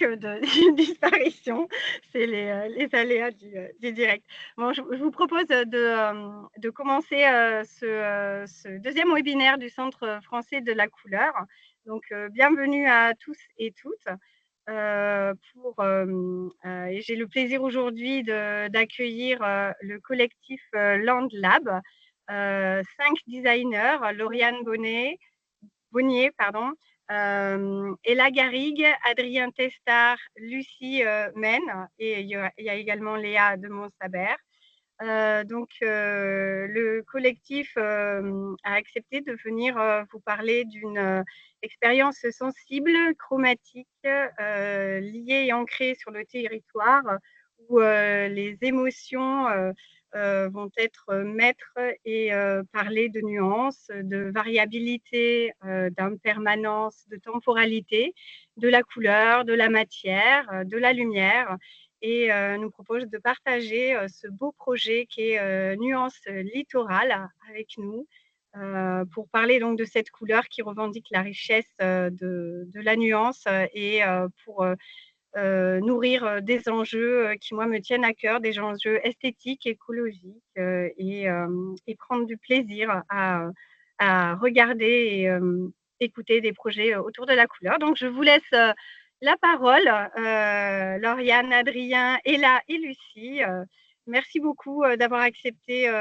d'une disparition, c'est les aléas du direct. Bon, je vous propose de commencer ce deuxième webinaire du Centre français de la couleur. Donc, bienvenue à tous et toutes. Et j'ai le plaisir aujourd'hui d'accueillir le collectif Land Lab, 5 designers, Lauriane Bonnier, pardon, Ella Garrigue, Adrien Testard, Lucie Maine, et il y a également Léa de Montsabert. Le collectif a accepté de venir vous parler d'une expérience sensible, chromatique, liée et ancrée sur le territoire, où les émotions vont être maîtres et parler de nuances, de variabilité, d'impermanence, de temporalité, de la couleur, de la matière, de la lumière, et nous propose de partager ce beau projet qui est Nuance Littorale avec nous, pour parler donc de cette couleur qui revendique la richesse de la nuance, et pour nourrir des enjeux qui, moi, me tiennent à cœur, des enjeux esthétiques, écologiques, et prendre du plaisir à regarder et écouter des projets autour de la couleur. Donc, je vous laisse la parole, Lauriane, Adrien, Ella et Lucie. Merci beaucoup d'avoir accepté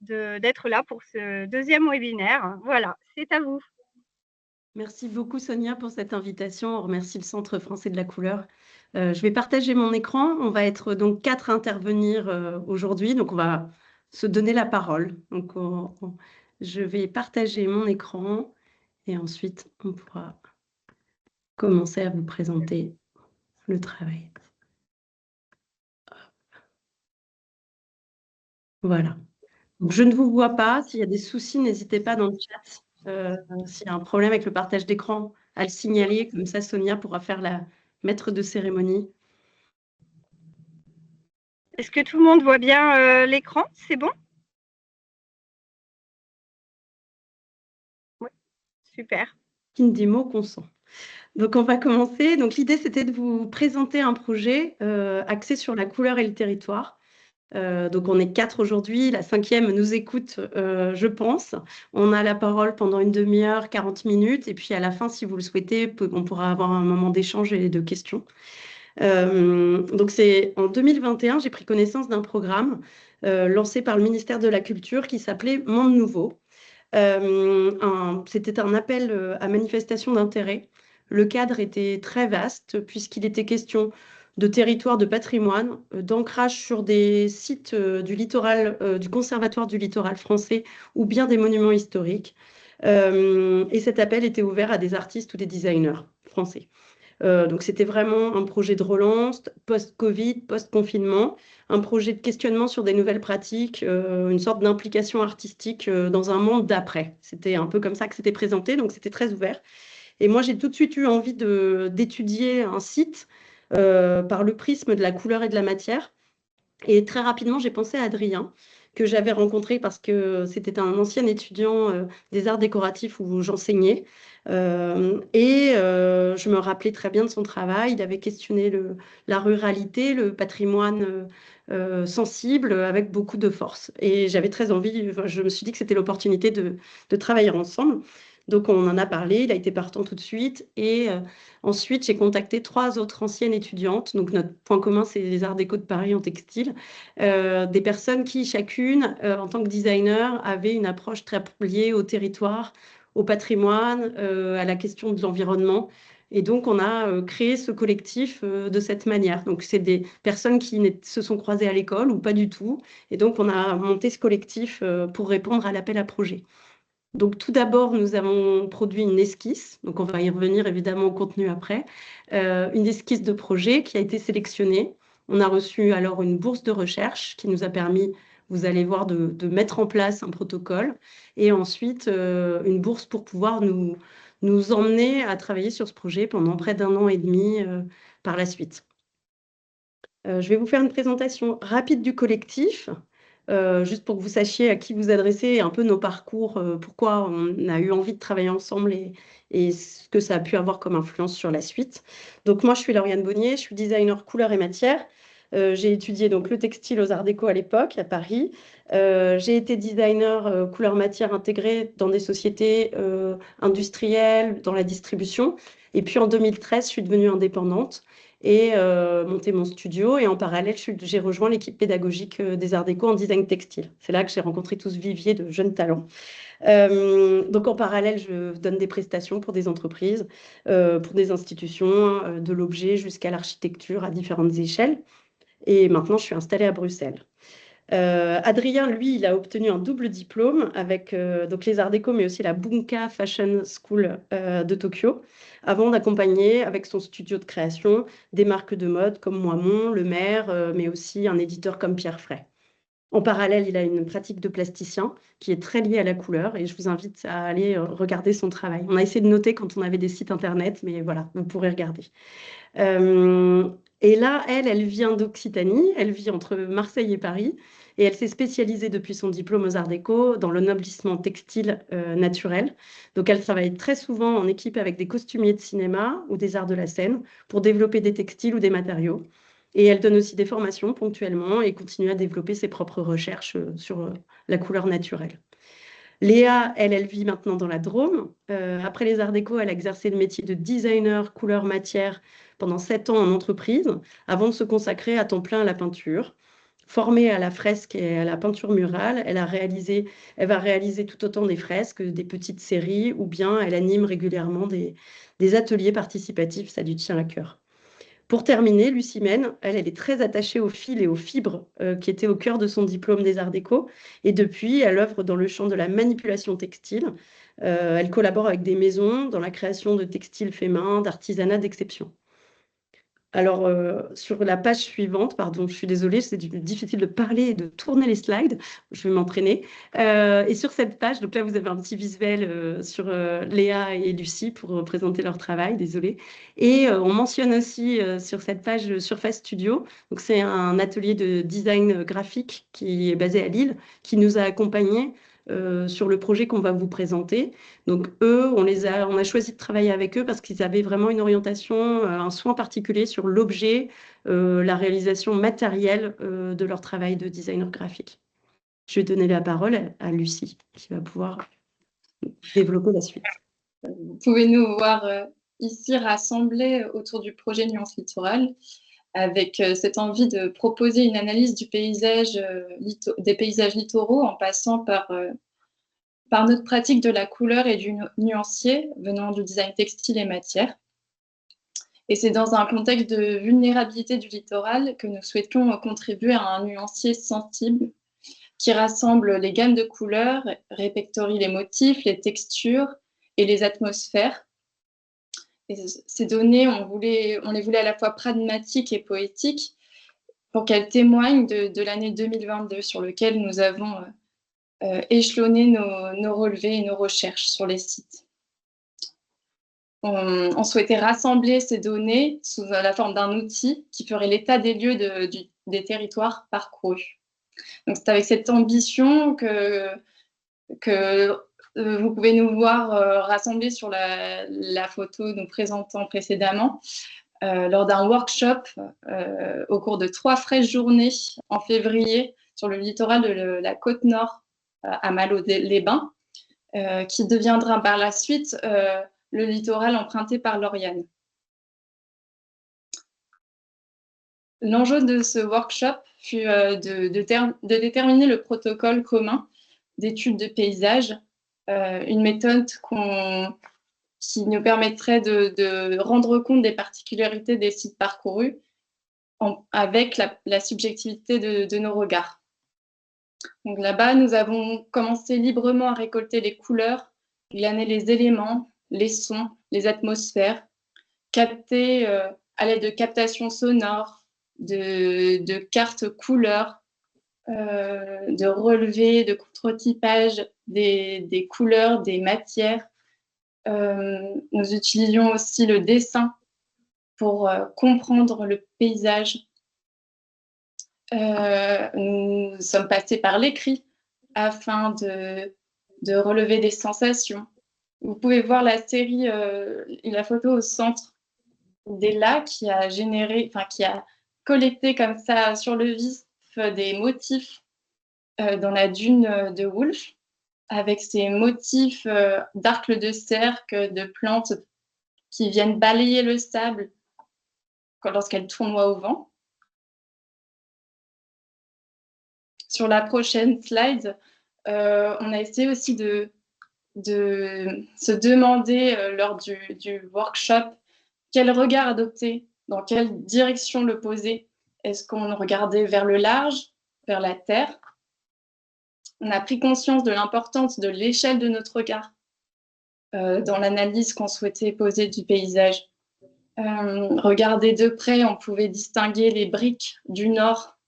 d'être là pour ce deuxième webinaire. Voilà, c'est à vous. Merci beaucoup Sonia pour cette invitation. On remercie le Centre français de la couleur. Je vais partager mon écran. On va être donc 4 à intervenir aujourd'hui. Donc on va se donner la parole. Donc je vais partager mon écran et ensuite on pourra commencer à vous présenter le travail. Voilà. Donc, je ne vous vois pas. S'il y a des soucis, n'hésitez pas dans le chat. S'il y a un problème avec le partage d'écran, à le signaler. Comme ça, Sonia pourra faire la maître de cérémonie. Est-ce que tout le monde voit bien l'écran? C'est bon? Oui, super. Indimo consent. Donc, on va commencer. Donc, l'idée, c'était de vous présenter un projet axé sur la couleur et le territoire. Donc, on est 4 aujourd'hui. La 5e nous écoute, je pense. On a la parole pendant une demi-heure, 40 minutes. Et puis, à la fin, si vous le souhaitez, on pourra avoir un moment d'échange et de questions. Donc, c'est en 2021, j'ai pris connaissance d'un programme lancé par le ministère de la Culture qui s'appelait Monde Nouveau. C'était un appel à manifestation d'intérêt. Le cadre était très vaste puisqu'il était question de territoire, de patrimoine, d'ancrage sur des sites du littoral, du Conservatoire du littoral français ou bien des monuments historiques. Et cet appel était ouvert à des artistes ou des designers français. Donc, c'était vraiment un projet de relance post-Covid, post-confinement, un projet de questionnement sur des nouvelles pratiques, une sorte d'implication artistique dans un monde d'après. C'était un peu comme ça que c'était présenté, donc c'était très ouvert. Et moi, j'ai tout de suite eu envie d'étudier un site par le prisme de la couleur et de la matière. Et très rapidement, j'ai pensé à Adrien, que j'avais rencontré parce que c'était un ancien étudiant des arts décoratifs où j'enseignais. Je me rappelais très bien de son travail. Il avait questionné la ruralité, le patrimoine sensible avec beaucoup de force. Et j'avais très envie, je me suis dit que c'était l'opportunité de travailler ensemble. Donc, on en a parlé, il a été partant tout de suite. Ensuite, j'ai contacté 3 autres anciennes étudiantes. Donc, notre point commun, c'est les arts déco de Paris en textile. Des personnes qui, chacune, en tant que designer, avaient une approche très liée au territoire, au patrimoine, à la question de l'environnement. Et donc, on a créé ce collectif de cette manière. Donc, c'est des personnes qui se sont croisées à l'école ou pas du tout. Et donc, on a monté ce collectif pour répondre à l'appel à projet. Donc, tout d'abord, nous avons produit une esquisse. Donc, on va y revenir évidemment au contenu après. Une esquisse de projet qui a été sélectionnée. On a reçu alors une bourse de recherche qui nous a permis, vous allez voir, de mettre en place un protocole. Et ensuite, une bourse pour pouvoir nous emmener à travailler sur ce projet pendant près d'1 an et demi par la suite. Je vais vous faire une présentation rapide du collectif. juste pour que vous sachiez à qui vous adressez et un peu nos parcours, pourquoi on a eu envie de travailler ensemble et ce que ça a pu avoir comme influence sur la suite. Donc moi, je suis Lauriane Bonnier, je suis designer couleur et matière. J'ai étudié donc le textile aux Arts Déco à l'époque, à Paris. J'ai été designer couleur matière intégrée dans des sociétés industrielles, dans la distribution. Et puis en 2013, je suis devenue indépendante et monté mon studio. Et en parallèle, j'ai rejoint l'équipe pédagogique des Arts Déco en design textile. C'est là que j'ai rencontré tout ce vivier de jeunes talents. Donc en parallèle, je donne des prestations pour des entreprises, pour des institutions, de l'objet jusqu'à l'architecture à différentes échelles. Et maintenant, je suis installée à Bruxelles. Adrien, lui, il a obtenu un double diplôme avec donc les Arts Déco, mais aussi la Bunka Fashion School de Tokyo, avant d'accompagner avec son studio de création des marques de mode comme Moimont, Le Maire, mais aussi un éditeur comme Pierre Fray. En parallèle, il a une pratique de plasticien qui est très liée à la couleur et je vous invite à aller regarder son travail. On a essayé de noter quand on avait des sites internet, mais voilà, vous pourrez regarder. Et là, elle vient d'Occitanie, elle vit entre Marseille et Paris, et elle s'est spécialisée depuis son diplôme aux Arts Déco dans le noblissement textile naturel. Donc, elle travaille très souvent en équipe avec des costumiers de cinéma ou des arts de la scène pour développer des textiles ou des matériaux. Et elle donne aussi des formations ponctuellement et continue à développer ses propres recherches sur la couleur naturelle. Léa, elle vit maintenant dans la Drôme. Après les Arts Déco, elle a exercé le métier de designer couleur matière pendant 7 ans en entreprise, avant de se consacrer à temps plein à la peinture. Formée à la fresque et à la peinture murale, elle va réaliser tout autant des fresques, des petites séries, ou bien elle anime régulièrement des ateliers participatifs, ça lui tient à cœur. Pour terminer, Lucie Mène, elle est très attachée aux fils et aux fibres qui étaient au cœur de son diplôme des Arts Déco. Et depuis, elle œuvre dans le champ de la manipulation textile. Elle collabore avec des maisons dans la création de textiles faits main, d'artisanat d'exception. Alors, sur la page suivante, pardon, je suis désolée, c'est difficile de parler et de tourner les slides. Je vais m'entraîner. Et sur cette page, donc là, vous avez un petit visuel sur Léa et Lucie pour présenter leur travail, désolée. Et on mentionne aussi sur cette page Surface Studio. Donc, c'est un atelier de design graphique qui est basé à Lille, qui nous a accompagnés sur le projet qu'on va vous présenter. Donc eux, on a choisi de travailler avec eux parce qu'ils avaient vraiment une orientation, un soin particulier sur l'objet, la réalisation matérielle de leur travail de designer graphique. Je vais donner la parole à Lucie qui va pouvoir développer la suite. Vous pouvez nous voir ici rassemblés autour du projet Nuance Littorale, avec cette envie de proposer une analyse du paysage, des paysages littoraux en passant par notre pratique de la couleur et du nuancier venant du design textile et matière. Et c'est dans un contexte de vulnérabilité du littoral que nous souhaitions contribuer à un nuancier sensible qui rassemble les gammes de couleurs, répertorie les motifs, les textures et les atmosphères. Et ces données, on les voulait à la fois pragmatiques et poétiques pour qu'elles témoignent de l'année 2022 sur lequel nous avons échelonné nos relevés et nos recherches sur les sites. On souhaitait rassembler ces données sous la forme d'un outil qui ferait l'état des lieux des territoires parcourus. Donc, c'est avec cette ambition que vous pouvez nous voir rassemblés sur la photo nous présentant précédemment lors d'un workshop au cours de 3 fraîches journées en février sur le littoral de la côte nord à Malo-les-Bains, qui deviendra par la suite le littoral emprunté par Lauriane. L'enjeu de ce workshop fut de déterminer le protocole commun d'étude de paysage, une méthode qui nous permettrait de rendre compte des particularités des sites parcourus avec la subjectivité de nos regards. Donc là-bas, nous avons commencé librement à récolter les couleurs, glaner les éléments, les sons, les atmosphères, capter à l'aide de captations sonores, de cartes couleurs, de relevés, de contre-typage des couleurs, des matières. Nous utilisions aussi le dessin pour comprendre le paysage. Nous sommes passés par l'écrit afin de relever des sensations. Vous pouvez voir la série, la photo au centre des lacs qui a collecté comme ça sur le vif des motifs dans la dune de Woolf, avec ces motifs d'arcs de cercle, de plantes qui viennent balayer le sable lorsqu'elles tournoient au vent. Sur la prochaine slide, on a essayé aussi de se demander lors du workshop quel regard adopter, dans quelle direction le poser. Est-ce qu'on regardait vers le large, vers la terre? On a pris conscience de l'importance de l'échelle de notre regard dans l'analyse qu'on souhaitait poser du paysage. Regarder de près, on pouvait distinguer les briques du nord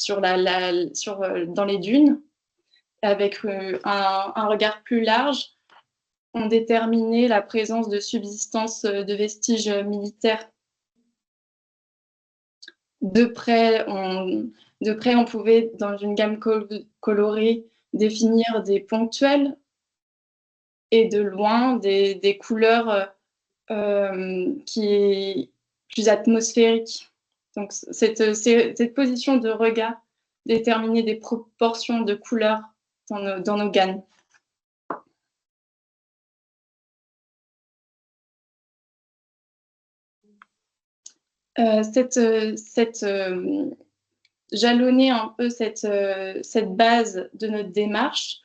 dans les dunes. Avec un regard plus large, on déterminait la présence de subsistance de vestiges militaires. De près, on pouvait, dans une gamme colorée, définir des ponctuels et de loin des couleurs qui plus atmosphériques. Donc, cette position de regard déterminait des proportions de couleurs dans nos gammes. Jalonner un peu cette base de notre démarche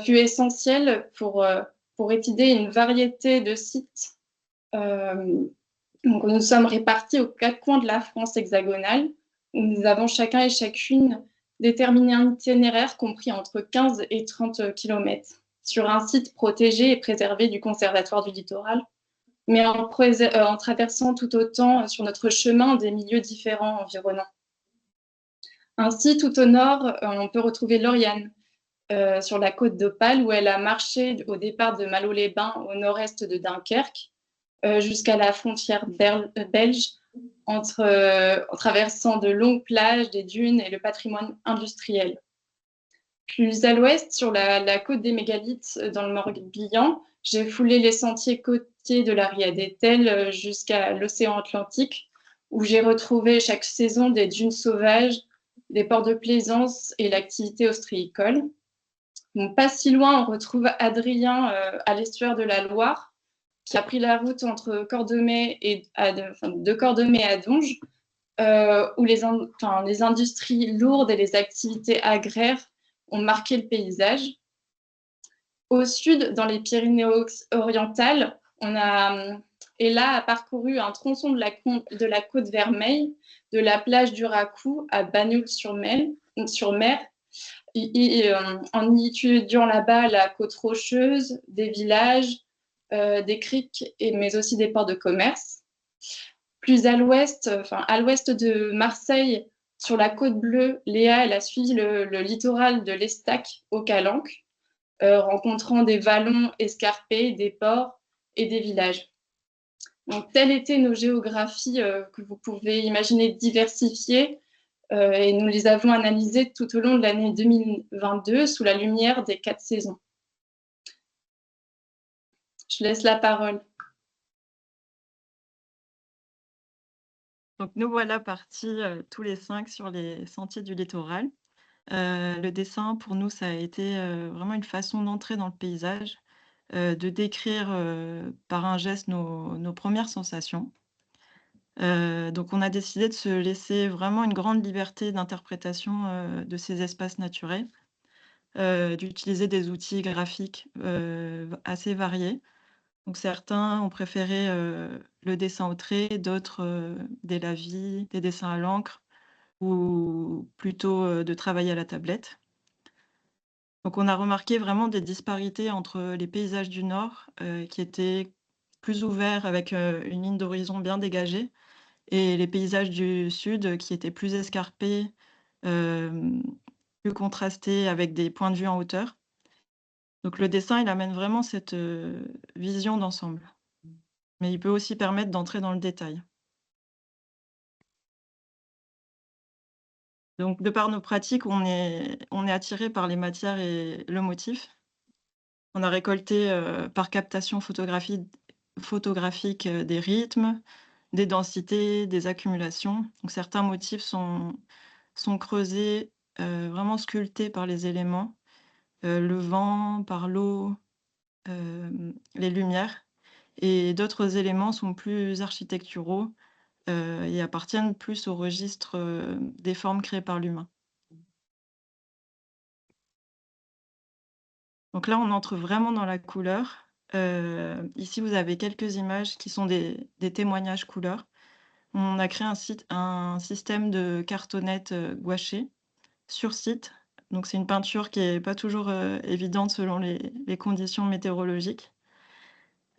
fut essentielle pour étudier une variété de sites. Donc nous sommes répartis aux 4 coins de la France hexagonale, où nous avons chacun et chacune déterminé un itinéraire compris entre 15 et 30 km sur un site protégé et préservé du Conservatoire du littoral, mais en traversant tout autant sur notre chemin des milieux différents environnants. Ainsi, tout au nord, on peut retrouver Lauriane, sur la côte d'Opale, où elle a marché au départ de Malo-les-Bains, au nord-est de Dunkerque, jusqu'à la frontière belge, en traversant de longues plages, des dunes et le patrimoine industriel. Plus à l'ouest, sur la côte des Mégalithes, dans le Morbihan, j'ai foulé les sentiers côtiers de la Ria d'Etel jusqu'à l'océan Atlantique, où j'ai retrouvé chaque saison des dunes sauvages, des ports de plaisance et l'activité ostréicole. Donc, pas si loin, on retrouve Adrien à l'estuaire de la Loire, qui a pris la route entre Cordemais de Cordemais à Donges, où les industries lourdes et les activités agraires ont marqué le paysage. Au sud, dans les Pyrénées-Orientales, Ella a parcouru un tronçon de la côte Vermeille, de la plage du Racou à Bagnols-sur-Mer, en y étudiant là-bas la côte rocheuse, des villages, des criques, mais aussi des ports de commerce. Plus à l'ouest de Marseille, sur la côte bleue, Léa elle a suivi le littoral de l'Estac au Calanque, rencontrant des vallons escarpés, des ports et des villages. Donc, telles étaient nos géographies que vous pouvez imaginer diversifiées, et nous les avons analysées tout au long de l'année 2022 sous la lumière des 4 saisons. Je laisse la parole. Donc nous voilà partis tous les 5 sur les sentiers du littoral. Le dessin, pour nous, ça a été vraiment une façon d'entrer dans le paysage, de décrire par un geste nos premières sensations. Donc on a décidé de se laisser vraiment une grande liberté d'interprétation de ces espaces naturels, d'utiliser des outils graphiques assez variés. Donc certains ont préféré le dessin au trait, d'autres des lavis, des dessins à l'encre ou plutôt de travailler à la tablette. Donc on a remarqué vraiment des disparités entre les paysages du nord qui étaient plus ouverts avec une ligne d'horizon bien dégagée et les paysages du sud qui étaient plus escarpés, plus contrastés avec des points de vue en hauteur. Donc le dessin, il amène vraiment cette vision d'ensemble. Mais il peut aussi permettre d'entrer dans le détail. Donc, de par nos pratiques, on est attiré par les matières et le motif. On a récolté par captation photographique des rythmes, des densités, des accumulations. Donc, certains motifs sont creusés, vraiment sculptés par les éléments, le vent, par l'eau, les lumières. Et d'autres éléments sont plus architecturaux et appartiennent plus au registre des formes créées par l'humain. Donc là, on entre vraiment dans la couleur. Ici, vous avez quelques images qui sont des témoignages couleurs. On a créé un système de cartonnettes gouachées sur site. Donc c'est une peinture qui est pas toujours évidente selon les conditions météorologiques.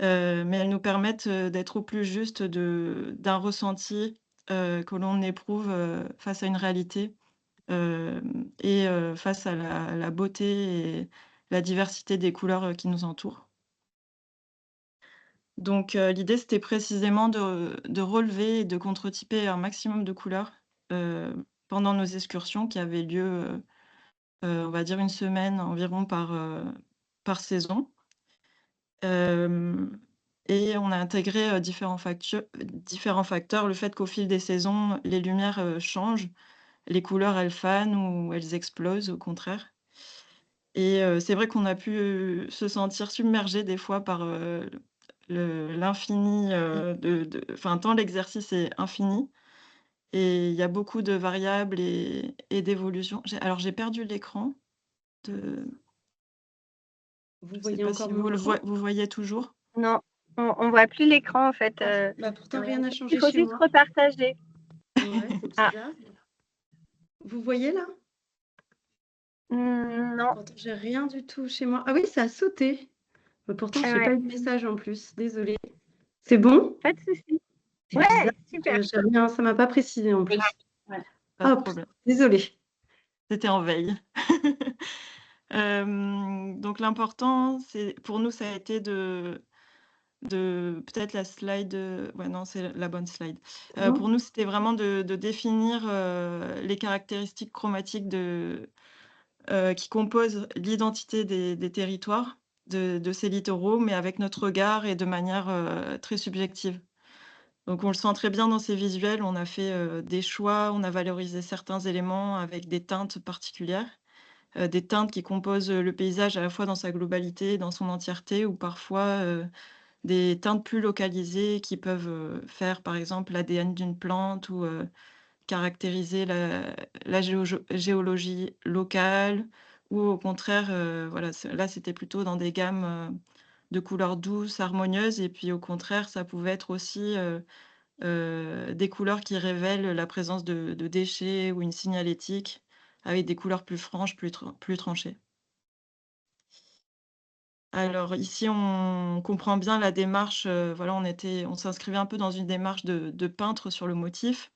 Mais elles nous permettent d'être au plus juste d'un ressenti que l'on éprouve face à une réalité et face à la beauté et la diversité des couleurs qui nous entourent. Donc l'idée, c'était précisément de relever et de contre-typer un maximum de couleurs pendant nos excursions qui avaient lieu, on va dire une semaine environ par saison. Et on a intégré différents facteurs. Le fait qu'au fil des saisons, les lumières changent, les couleurs, elles fanent ou elles explosent, au contraire. Et c'est vrai qu'on a pu se sentir submergé des fois par l'infini, enfin, tant l'exercice est infini et il y a beaucoup de variables et d'évolutions. Alors j'ai perdu l'écran de Vous je sais voyez pas encore si mon écran? vous voyez toujours? Non, on voit plus l'écran en fait. Bah, pourtant, rien n'a Il changé faut chez juste moi. repartager. Ouais, c'est Ah. bizarre. Vous voyez là? Non. Pourtant, j'ai rien du tout chez moi. Ah oui, ça a sauté. Mais pourtant, je n'ai Ouais. pas eu de message en plus. Désolée. C'est bon? Pas de souci. C'est Ouais, bizarre. super. J'ai rien, ça m'a pas précisé en plus. Ouais. Pas de Hop, problème. désolée. C'était en veille. Donc l'important, pour nous, ça a été de peut-être la slide, ouais, non, c'est la bonne slide. Non. Pour nous, c'était vraiment de définir les caractéristiques chromatiques qui composent l'identité des territoires, de ces littoraux, mais avec notre regard et de manière très subjective. Donc on le sent très bien dans ces visuels, on a fait des choix, on a valorisé certains éléments avec des teintes particulières. Des teintes qui composent le paysage à la fois dans sa globalité, dans son entièreté, ou parfois des teintes plus localisées qui peuvent faire par exemple l'ADN d'une plante ou caractériser la géologie locale, ou au contraire, voilà, là c'était plutôt dans des gammes de couleurs douces, harmonieuses, et puis au contraire ça pouvait être aussi des couleurs qui révèlent la présence de déchets ou une signalétique, avec des couleurs plus franches, plus tranchées. Alors ici, on comprend bien la démarche, voilà, on s'inscrivait un peu dans une démarche de peintre sur le motif,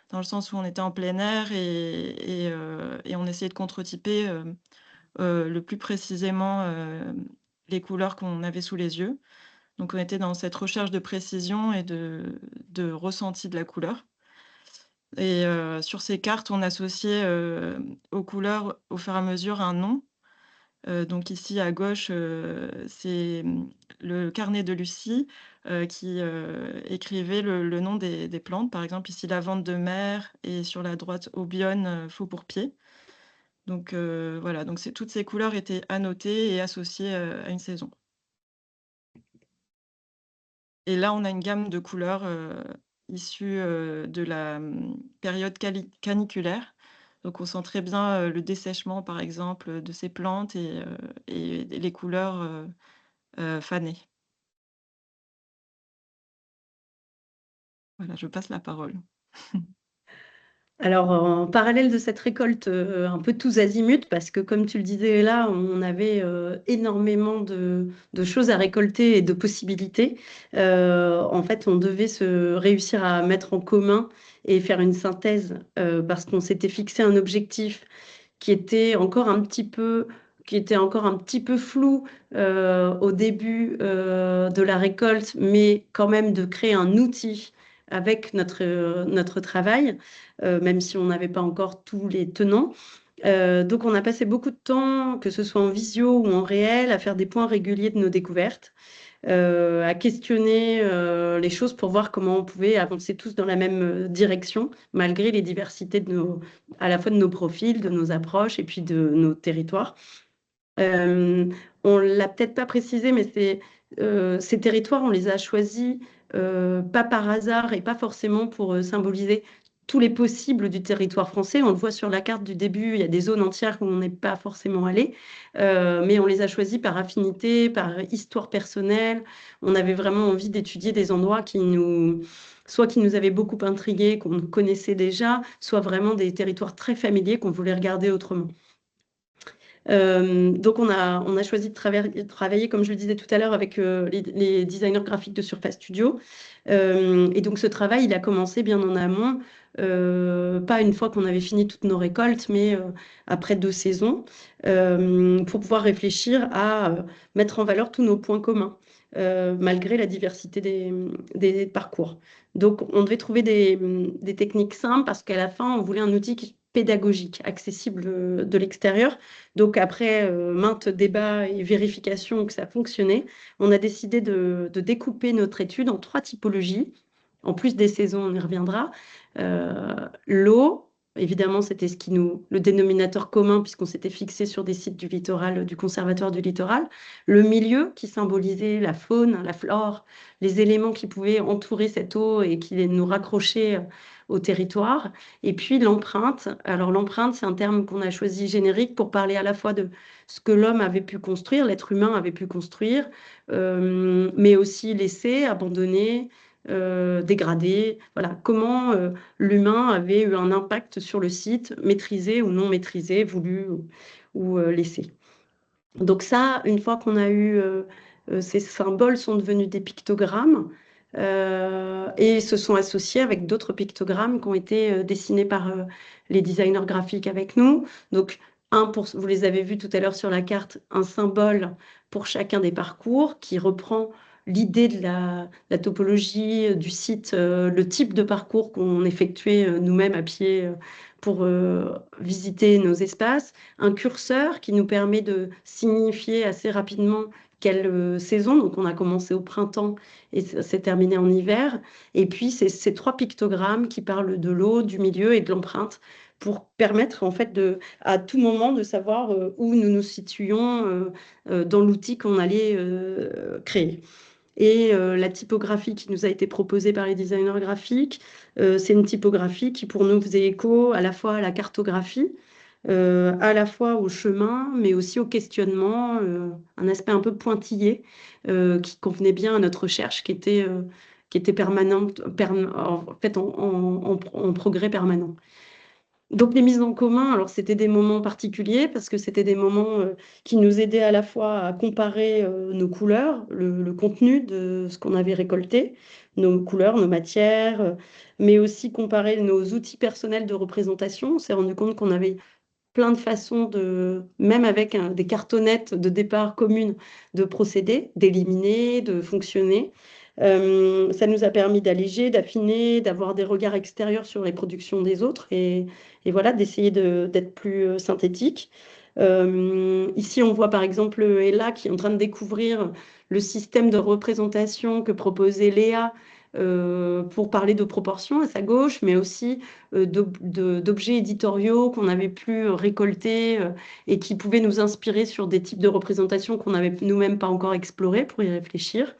dans le sens où on était en plein air et on essayait de contre-typer, le plus précisément, les couleurs qu'on avait sous les yeux. Donc on était dans cette recherche de précision et de ressenti de la couleur. Et sur ces cartes, on associait, aux couleurs, au fur et à mesure, un nom. Donc ici à gauche, c'est, le carnet de Lucie, qui, écrivait le nom des plantes. Par exemple, ici, lavande de mer, et sur la droite, Aubione, faux pour pied. Donc voilà, donc toutes ces couleurs étaient annotées et associées, à une saison. Et là, on a une gamme de couleurs, issues, de la, période caniculaire. Donc on sent très bien, le dessèchement, par exemple, de ces plantes et les couleurs, fanées. Voilà, je passe la parole. Alors, en parallèle de cette récolte un peu tous azimuts, parce que comme tu le disais là, on avait énormément de choses à récolter et de possibilités. En fait, on devait se réussir à mettre en commun et faire une synthèse parce qu'on s'était fixé un objectif qui était encore un petit peu, flou au début de la récolte, mais quand même de créer un outil avec notre travail, même si on n'avait pas encore tous les tenants. Donc, on a passé beaucoup de temps, que ce soit en visio ou en réel, à faire des points réguliers de nos découvertes, à questionner les choses pour voir comment on pouvait avancer tous dans la même direction, malgré les diversités à la fois de nos profils, de nos approches et puis de nos territoires. On l'a peut-être pas précisé, mais ces territoires, on les a choisis pas par hasard et pas forcément pour symboliser tous les possibles du territoire français. On le voit sur la carte du début, il y a des zones entières où on n'est pas forcément allé, mais on les a choisis par affinité, par histoire personnelle. On avait vraiment envie d'étudier des endroits soit qui nous avaient beaucoup intrigués, qu'on connaissait déjà, soit vraiment des territoires très familiers qu'on voulait regarder autrement. Donc, on a choisi de travailler, comme je le disais tout à l'heure, avec les designers graphiques de Surface Studio. Et donc, ce travail, il a commencé bien en amont, pas une fois qu'on avait fini toutes nos récoltes, mais après 2 saisons, pour pouvoir réfléchir à mettre en valeur tous nos points communs, malgré la diversité des parcours. Donc, on devait trouver des techniques simples parce qu'à la fin, on voulait un outil pédagogique, accessible de l'extérieur. Donc, après maintes débats et vérifications que ça fonctionnait, on a décidé de découper notre étude en 3 typologies. En plus des saisons, on y reviendra. L'eau, évidemment, c'était le dénominateur commun puisqu'on s'était fixé sur des sites du littoral, du Conservatoire du littoral. Le milieu qui symbolisait la faune, la flore, les éléments qui pouvaient entourer cette eau et qui nous raccrochaient au territoire. Et puis l'empreinte. Alors l'empreinte, c'est un terme qu'on a choisi générique pour parler à la fois de ce que l'homme avait pu construire, l'être humain avait pu construire, mais aussi laisser, abandonner, dégrader. Voilà, comment l'humain avait eu un impact sur le site, maîtrisé ou non maîtrisé, voulu ou laissé. Donc ça, une fois qu'on a eu ces symboles sont devenus des pictogrammes et se sont associés avec d'autres pictogrammes qui ont été dessinés par les designers graphiques avec nous. Donc vous les avez vus tout à l'heure sur la carte, un symbole pour chacun des parcours qui reprend l'idée de la topologie du site, le type de parcours qu'on effectuait nous-mêmes à pied pour visiter nos espaces, un curseur qui nous permet de signifier assez rapidement quelle saison. Donc, on a commencé au printemps et ça s'est terminé en hiver. Et puis, c'est ces 3 pictogrammes qui parlent de l'eau, du milieu et de l'empreinte pour permettre en fait à tout moment de savoir où nous nous situions dans l'outil qu'on allait créer. Et la typographie qui nous a été proposée par les designers graphiques, c'est une typographie qui pour nous faisait écho à la fois à la cartographie, à la fois au chemin, mais aussi au questionnement, un aspect un peu pointillé qui convenait bien à notre recherche qui était permanente, en fait en progrès permanent. Donc les mises en commun, alors c'était des moments particuliers parce que c'était des moments qui nous aidaient à la fois à comparer nos couleurs, le contenu de ce qu'on avait récolté, nos couleurs, nos matières, mais aussi comparer nos outils personnels de représentation. On s'est rendu compte qu'on avait plein de façons même avec des cartonnettes de départ communes, de procéder, d'éliminer, de fonctionner. Ça nous a permis d'alléger, d'affiner, d'avoir des regards extérieurs sur les productions des autres et voilà, d'essayer d'être plus synthétique. Ici, on voit par exemple Ella qui est en train de découvrir le système de représentation que proposait Léa pour parler de proportions à sa gauche, mais aussi d'objets éditoriaux qu'on avait pu récolter et qui pouvaient nous inspirer sur des types de représentations qu'on n'avait nous-mêmes pas encore explorés pour y réfléchir.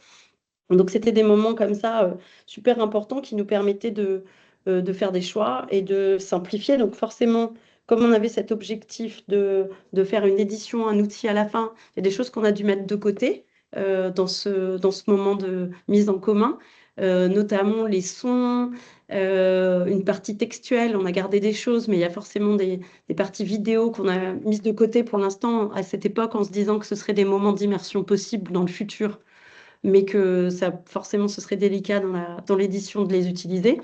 Donc, c'était des moments comme ça super importants qui nous permettaient de faire des choix et de simplifier. Donc, forcément, comme on avait cet objectif de faire une édition, un outil à la fin, il y a des choses qu'on a dû mettre de côté dans ce moment de mise en commun, notamment les sons, une partie textuelle. On a gardé des choses, mais il y a forcément des parties vidéo qu'on a mises de côté pour l'instant à cette époque en se disant que ce seraient des moments d'immersion possibles dans le futur, mais que forcément, ce serait délicat dans l'édition de les utiliser.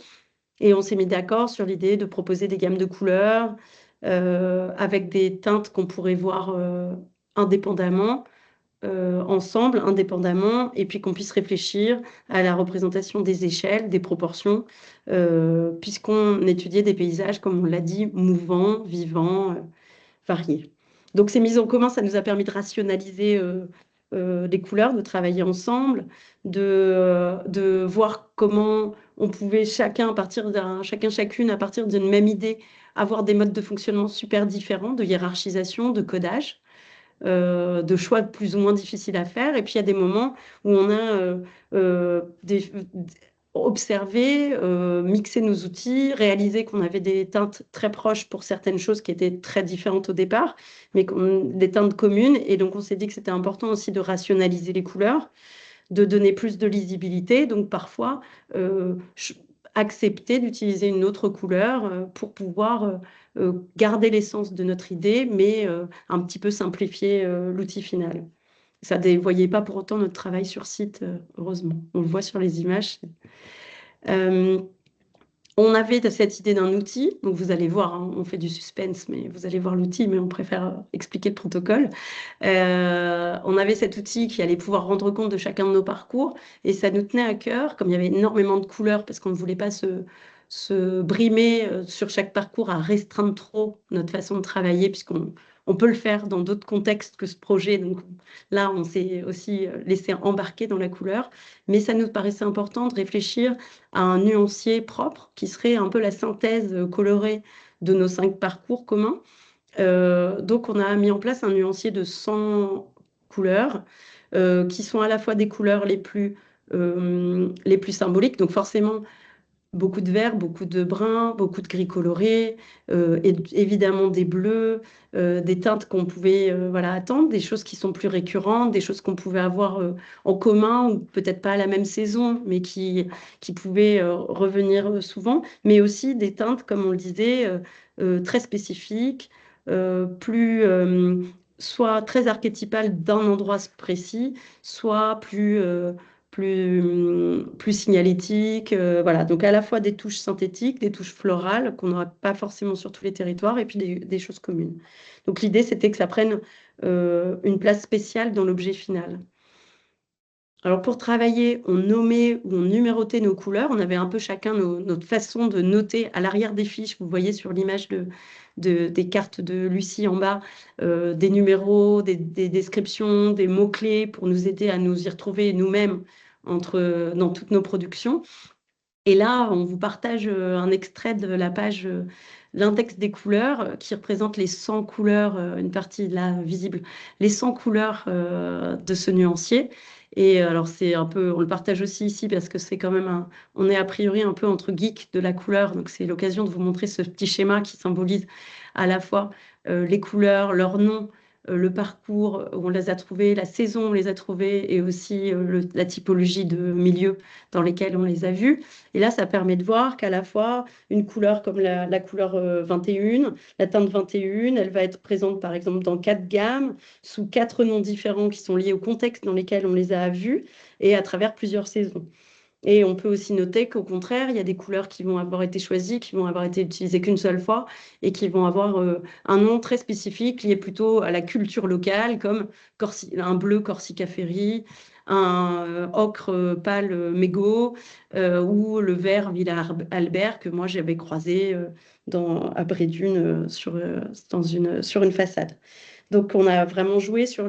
Et on s'est mis d'accord sur l'idée de proposer des gammes de couleurs avec des teintes qu'on pourrait voir indépendamment, ensemble, indépendamment, et puis qu'on puisse réfléchir à la représentation des échelles, des proportions, puisqu'on étudiait des paysages, comme on l'a dit, mouvants, vivants, variés. Donc ces mises en commun, ça nous a permis de rationaliser les couleurs, de travailler ensemble, de voir comment on pouvait chacune, à partir d'une même idée, avoir des modes de fonctionnement super différents, de hiérarchisation, de codage, de choix plus ou moins difficiles à faire. Et puis il y a des moments où on a observé, mixé nos outils, réalisé qu'on avait des teintes très proches pour certaines choses qui étaient très différentes au départ, mais des teintes communes. Et donc on s'est dit que c'était important aussi de rationaliser les couleurs, de donner plus de lisibilité. Donc parfois, accepter d'utiliser une autre couleur pour pouvoir garder l'essence de notre idée, mais un petit peu simplifier l'outil final. Ça ne dévoyait pas pour autant notre travail sur site, heureusement. On le voit sur les images. On avait cette idée d'un outil, donc vous allez voir, hein, on fait du suspense, mais vous allez voir l'outil, mais on préfère expliquer le protocole. On avait cet outil qui allait pouvoir rendre compte de chacun de nos parcours, et ça nous tenait à cœur, comme il y avait énormément de couleurs, parce qu'on ne voulait pas se brimer sur chaque parcours à restreindre trop notre façon de travailler, puisqu'on peut le faire dans d'autres contextes que ce projet. Donc là, on s'est aussi laissé embarquer dans la couleur, mais ça nous paraissait important de réfléchir à un nuancier propre qui serait un peu la synthèse colorée de nos 5 parcours communs. Donc, on a mis en place un nuancier de 100 couleurs qui sont à la fois des couleurs les plus symboliques, donc forcément beaucoup de vert, beaucoup de brun, beaucoup de gris coloré, et évidemment des bleus, des teintes qu'on pouvait attendre, des choses qui sont plus récurrentes, des choses qu'on pouvait avoir en commun, ou peut-être pas à la même saison, mais qui pouvaient revenir souvent, mais aussi des teintes, comme on le disait, très spécifiques, soit très archétypales d'un endroit précis, soit plus signalétique. Voilà. Donc à la fois des touches synthétiques, des touches florales qu'on n'aura pas forcément sur tous les territoires, et puis des choses communes. Donc l'idée, c'était que ça prenne une place spéciale dans l'objet final. Alors pour travailler, on nommait ou on numérotait nos couleurs. On avait un peu chacun notre façon de noter à l'arrière des fiches. Vous voyez sur l'image des cartes de Lucie en bas, des numéros, des descriptions, des mots-clés pour nous aider à nous y retrouver nous-mêmes dans toutes nos productions. Et là, on vous partage un extrait de la page l'index des couleurs qui représente les 100 couleurs, une partie là visible, les 100 couleurs de ce nuancier. Et alors, c'est un peu, on le partage aussi ici parce que c'est quand même on est a priori un peu entre geeks de la couleur. Donc, c'est l'occasion de vous montrer ce petit schéma qui symbolise à la fois les couleurs, leur nom, le parcours où on les a trouvés, la saison où on les a trouvés, et aussi la typologie de milieux dans lesquels on les a vus. Et là, ça permet de voir qu'à la fois, une couleur comme la couleur 21, la teinte 21, elle va être présente par exemple dans 4 gammes, sous 4 noms différents qui sont liés au contexte dans lesquels on les a vus, et à travers plusieurs saisons. Et on peut aussi noter qu'au contraire, il y a des couleurs qui vont avoir été choisies, qui vont avoir été utilisées qu'une seule fois, et qui vont avoir un nom très spécifique lié plutôt à la culture locale, comme un bleu Corsica Ferry, un ocre pâle Mégo, ou le vert Villa Albert, que moi j'avais croisé à Brédune sur une façade. Donc, on a vraiment joué sur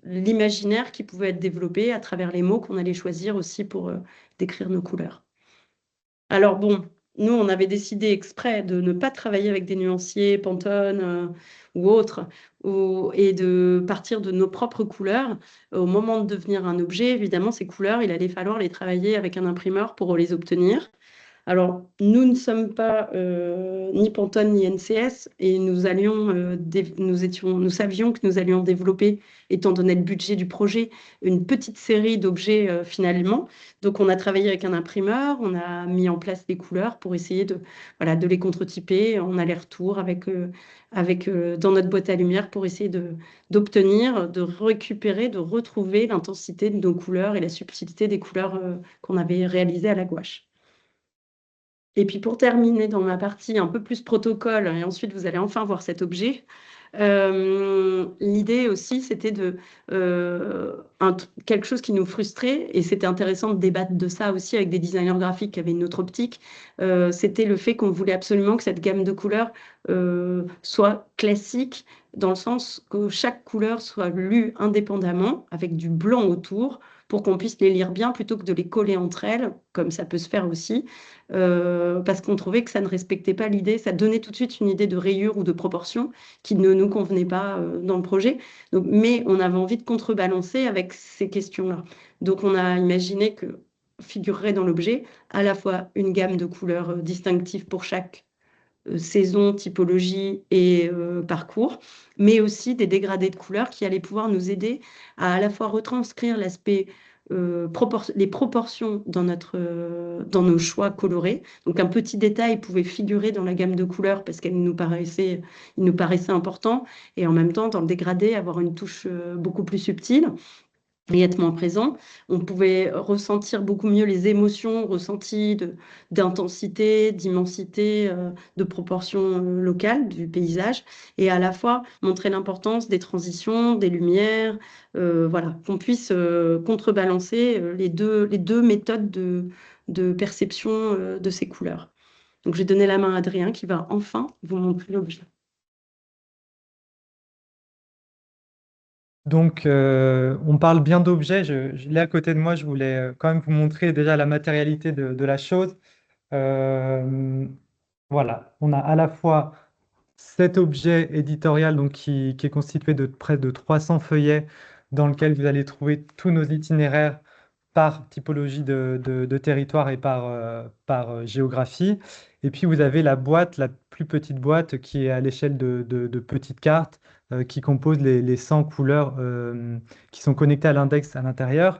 l'imaginaire qui pouvait être développé à travers les mots qu'on allait choisir aussi pour décrire nos couleurs. Alors bon, nous, on avait décidé exprès de ne pas travailler avec des nuanciers, Pantone ou autres, et de partir de nos propres couleurs. Au moment de devenir un objet, évidemment, ces couleurs, il allait falloir les travailler avec un imprimeur pour les obtenir. Alors, nous ne sommes pas ni Pantone ni NCS, et nous savions que nous allions développer, étant donné le budget du projet, une petite série d'objets finalement. Donc, on a travaillé avec un imprimeur, on a mis en place des couleurs pour essayer de les contre-typer en aller-retour dans notre boîte à lumière pour essayer d'obtenir, de récupérer, de retrouver l'intensité de nos couleurs et la subtilité des couleurs qu'on avait réalisées à la gouache. Et puis pour terminer dans ma partie un peu plus protocole, et ensuite vous allez enfin voir cet objet, L'idée aussi, c'était quelque chose qui nous frustrait, et c'était intéressant de débattre de ça aussi avec des designers graphiques qui avaient une autre optique. C'était le fait qu'on voulait absolument que cette gamme de couleurs soit classique, dans le sens que chaque couleur soit lue indépendamment, avec du blanc autour, pour qu'on puisse les lire bien, plutôt que de les coller entre elles, comme ça peut se faire aussi, parce qu'on trouvait que ça ne respectait pas l'idée, ça donnait tout de suite une idée de rayure ou de proportion qui ne nous convenait pas dans le projet. Donc, mais on avait envie de contrebalancer avec ces questions-là. Donc on a imaginé que figurerait dans l'objet à la fois une gamme de couleurs distinctives pour chaque saison, typologie et parcours, mais aussi des dégradés de couleurs qui allaient pouvoir nous aider à la fois retranscrire l'aspect, les proportions dans nos choix colorés. Donc un petit détail pouvait figurer dans la gamme de couleurs parce il nous paraissait important, et en même temps, dans le dégradé, avoir une touche beaucoup plus subtile et être moins présent. On pouvait ressentir beaucoup mieux les émotions ressenties d'intensité, d'immensité, de proportion locale du paysage, et à la fois montrer l'importance des transitions, des lumières, voilà, qu'on puisse contrebalancer les deux méthodes de perception de ces couleurs. Donc, j'ai donné la main à Adrien qui va enfin vous montrer l'objet. Donc, on parle bien d'objets. Je l'ai à côté de moi. Je voulais quand même vous montrer déjà la matérialité de la chose. Voilà, on a à la fois cet objet éditorial donc, qui est constitué de près de 300 feuillets dans lequel vous allez trouver tous nos itinéraires par typologie de territoire et par géographie. Et puis vous avez la boîte, la plus petite boîte qui est à l'échelle de petites cartes qui composent les 100 couleurs qui sont connectées à l'index à l'intérieur.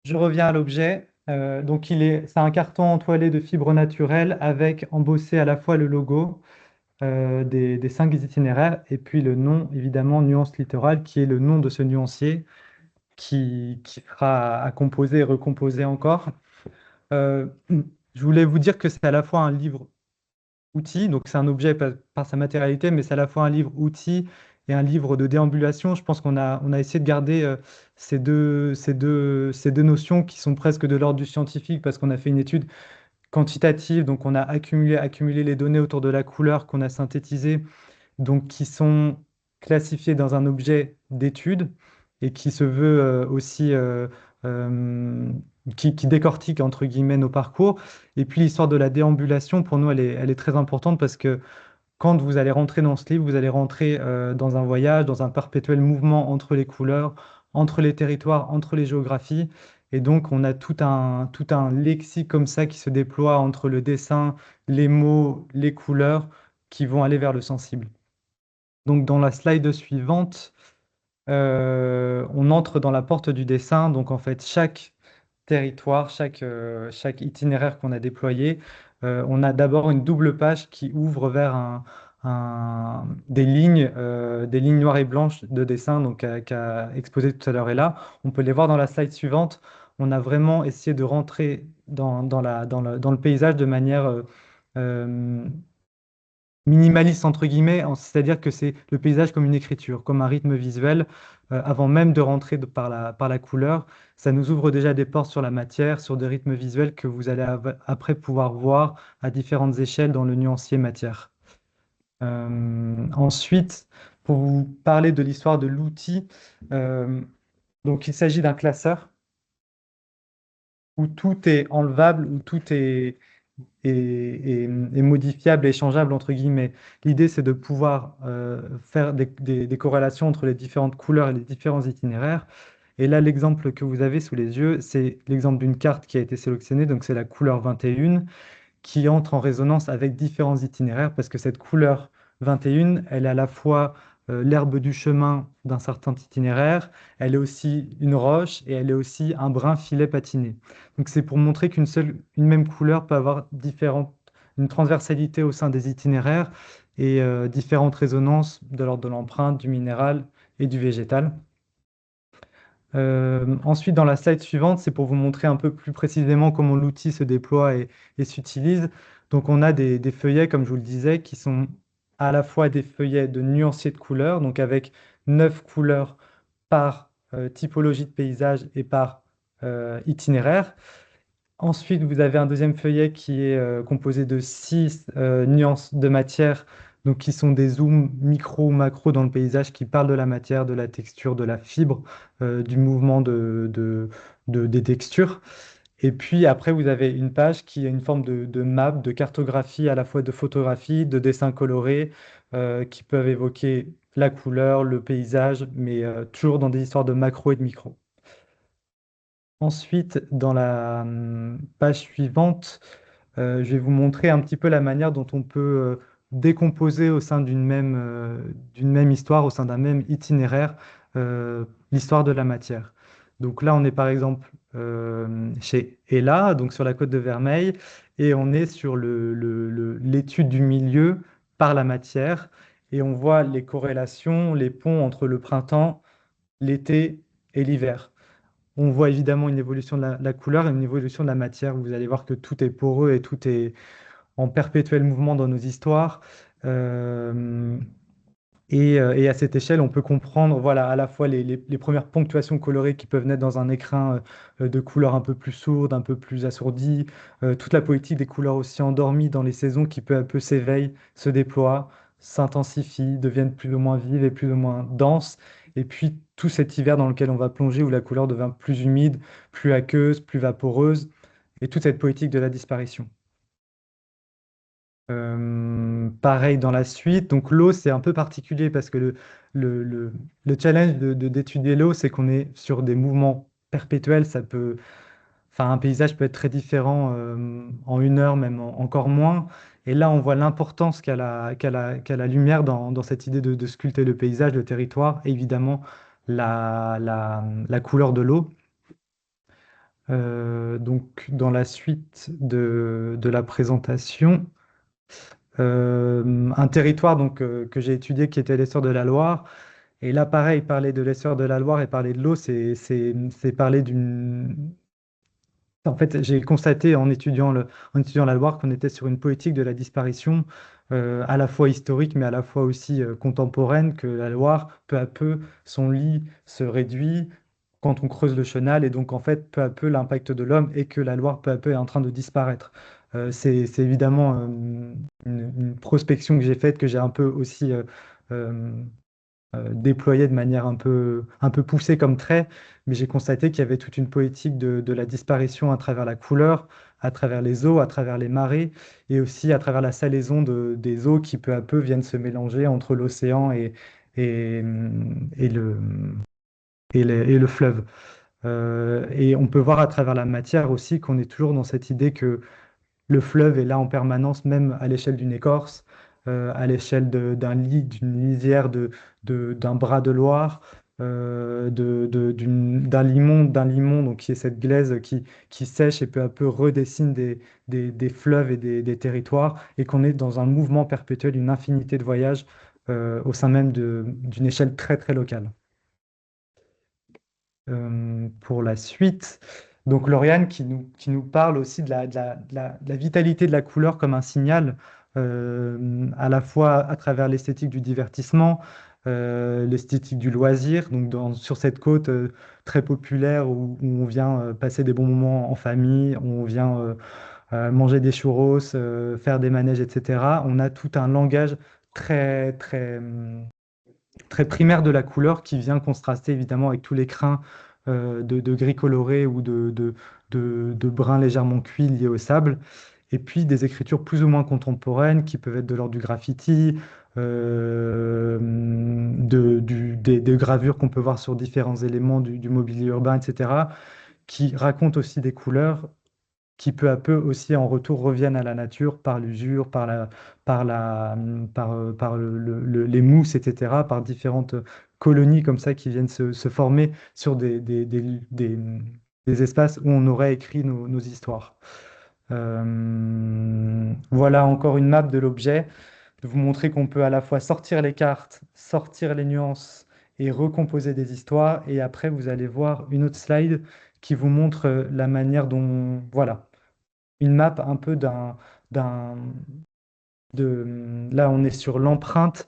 Je reviens à l'objet. Donc c'est un carton entoilé de fibres naturelles avec embossé à la fois le logo des 5 itinéraires et puis le nom, évidemment, Nuance Littorale, qui est le nom de ce nuancier qui sera à composer et recomposer encore. Je voulais vous dire que c'est à la fois un livre outil, donc c'est un objet par sa matérialité, mais c'est à la fois un livre outil et un livre de déambulation. Je pense qu'on a essayé de garder ces deux notions qui sont presque de l'ordre du scientifique, parce qu'on a fait une étude quantitative, donc on a accumulé les données autour de la couleur qu'on a synthétisées, donc qui sont classifiées dans un objet d'étude et qui se veut aussi qui décortique entre guillemets nos parcours. Et puis l'histoire de la déambulation, pour nous, elle est très importante parce que quand vous allez rentrer dans ce livre, vous allez rentrer dans un voyage, dans un perpétuel mouvement entre les couleurs, entre les territoires, entre les géographies. Et donc, on a tout un lexique comme ça qui se déploie entre le dessin, les mots, les couleurs, qui vont aller vers le sensible. Donc, dans la slide suivante, on entre dans la porte du dessin. Donc, en fait, chaque territoire, chaque itinéraire qu'on a déployé, on a d'abord une double page qui ouvre vers des lignes noires et blanches de dessin, donc qu'a exposé tout à l'heure. Et là, on peut les voir dans la slide suivante. On a vraiment essayé de rentrer dans le paysage de manière minimaliste, entre guillemets, c'est-à-dire que c'est le paysage comme une écriture, comme un rythme visuel, avant même de rentrer par la couleur. Ça nous ouvre déjà des portes sur la matière, sur des rythmes visuels que vous allez après pouvoir voir à différentes échelles dans le nuancier matière. Ensuite, pour vous parler de l'histoire de l'outil, donc il s'agit d'un classeur où tout est enlevable, où tout est modifiable et changeable, entre guillemets. L'idée, c'est de pouvoir faire des corrélations entre les différentes couleurs et les différents itinéraires. Et là, l'exemple que vous avez sous les yeux, c'est l'exemple d'une carte qui a été sélectionnée, donc c'est la couleur 21, qui entre en résonance avec différents itinéraires, parce que cette couleur 21, elle est à la fois l'herbe du chemin d'un certain itinéraire, elle est aussi une roche et elle est aussi un brun filet patiné. Donc c'est pour montrer une même couleur peut avoir une transversalité au sein des itinéraires et différentes résonances de l'ordre de l'empreinte, du minéral et du végétal. Ensuite, dans la slide suivante, c'est pour vous montrer un peu plus précisément comment l'outil se déploie et s'utilise. Donc, on a des feuillets, comme je vous le disais, qui sont à la fois des feuillets de nuanciers de couleurs, donc avec 9 couleurs par typologie de paysage et par itinéraire. Ensuite, vous avez un deuxième feuillet qui est composé de 6 nuances de matière, donc qui sont des zooms micro ou macro dans le paysage qui parlent de la matière, de la texture, de la fibre, du mouvement des textures. Et puis après, vous avez une page qui est une forme de map, de cartographie, à la fois de photographie, de dessins colorés, qui peuvent évoquer la couleur, le paysage, mais toujours dans des histoires de macro et de micro. Ensuite, dans la page suivante, je vais vous montrer un petit peu la manière dont on peut décomposer au sein d'une même histoire, au sein d'un même itinéraire, l'histoire de la matière. Donc là, on est par exemple chez Ella, donc sur la côte de Vermeil, et on est sur l'étude du milieu par la matière, et on voit les corrélations, les ponts entre le printemps, l'été et l'hiver. On voit évidemment une évolution de la couleur et une évolution de la matière. Vous allez voir que tout est poreux et tout est en perpétuel mouvement dans nos histoires. Euh, et à cette échelle, on peut comprendre voilà, à la fois les premières ponctuations colorées qui peuvent naître dans un écrin de couleurs un peu plus sourdes, un peu plus assourdies, toute la poétique des couleurs aussi endormies dans les saisons qui peu à peu s'éveillent, se déploient, s'intensifient, deviennent plus ou moins vives et plus ou moins denses. Et puis tout cet hiver dans lequel on va plonger, où la couleur devient plus humide, plus aqueuse, plus vaporeuse, et toute cette poétique de la disparition. Pareil dans la suite. Donc l'eau, c'est un peu particulier parce que le challenge d'étudier l'eau, c'est qu'on est sur des mouvements perpétuels. Enfin, un paysage peut être très différent en une heure, même encore moins. Et là, on voit l'importance qu'a la lumière dans cette idée de sculpter le paysage, le territoire, et évidemment la couleur de l'eau. Donc, dans la suite de la présentation, un territoire donc, que j'ai étudié qui était l'Essor de la Loire. Et là, pareil, parler de l'Essor de la Loire et parler de l'eau, c'est parler d'une... En fait, j'ai constaté en étudiant la Loire qu'on était sur une poétique de la disparition, à la fois historique, mais à la fois aussi contemporaine, que la Loire, peu à peu, son lit se réduit quand on creuse le chenal, et donc en fait, peu à peu, l'impact de l'homme et que la Loire, peu à peu, est en train de disparaître. C'est évidemment une prospection que j'ai faite, que j'ai un peu aussi euh, déployée de manière un peu poussée comme trait, mais j'ai constaté qu'il y avait toute une poétique de la disparition à travers la couleur, à travers les eaux, à travers les marées, et aussi à travers la salaison des eaux qui peu à peu viennent se mélanger entre l'océan et, et le, et le fleuve. Et on peut voir à travers la matière aussi qu'on est toujours dans cette idée que le fleuve est là en permanence, même à l'échelle d'une écorce, à l'échelle d'un lit, d'une lisière, d'un bras de Loire, d'un limon, donc qui est cette glaise qui sèche et peu à peu redessine des fleuves et des territoires, et qu'on est dans un mouvement perpétuel, une infinité de voyages au sein même d'une échelle très très locale. Pour la suite. Donc Lauriane qui nous parle aussi de la vitalité de la couleur comme un signal, à la fois à travers l'esthétique du divertissement, l'esthétique du loisir, donc sur cette côte très populaire où on vient passer des bons moments en famille, où on vient manger des churros, faire des manèges, etc. On a tout un langage très, très, très primaire de la couleur qui vient contraster évidemment avec tous les crins de gris coloré ou de brun légèrement cuit liés au sable. Et puis des écritures plus ou moins contemporaines qui peuvent être de l'ordre du graffiti, des gravures qu'on peut voir sur différents éléments du mobilier urbain, etc., qui racontent aussi des couleurs qui peu à peu aussi en retour reviennent à la nature par l'usure, par les mousses, etc., par différentes colonies comme ça qui viennent se former sur des espaces où on aurait écrit nos histoires. Voilà encore une map de l'objet, de vous montrer qu'on peut à la fois sortir les cartes, sortir les nuances et recomposer des histoires. Et après, vous allez voir une autre slide qui vous montre la manière dont, voilà, une map un peu d'un là, on est sur l'empreinte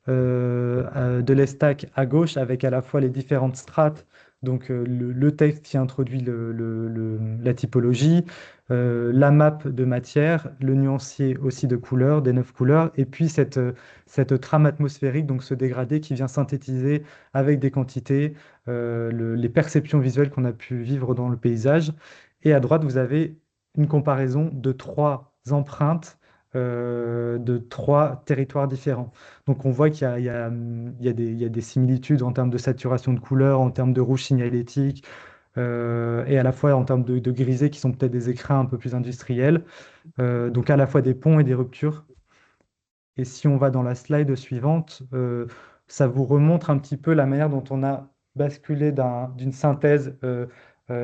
de l'estac à gauche avec à la fois les différentes strates, donc le texte qui introduit la typologie, la map de matière, le nuancier aussi de couleurs, des 9 couleurs, et puis cette trame atmosphérique, donc ce dégradé qui vient synthétiser avec des quantités les perceptions visuelles qu'on a pu vivre dans le paysage. Et à droite, vous avez une comparaison de 3 empreintes de 3 territoires différents. Donc on voit qu'il y a des similitudes en termes de saturation de couleurs, en termes de rouge signalétique, et à la fois en termes de grisé qui sont peut-être des écrins un peu plus industriels. Donc à la fois des ponts et des ruptures. Et si on va dans la slide suivante, ça vous remontre un petit peu la manière dont on a basculé d'une synthèse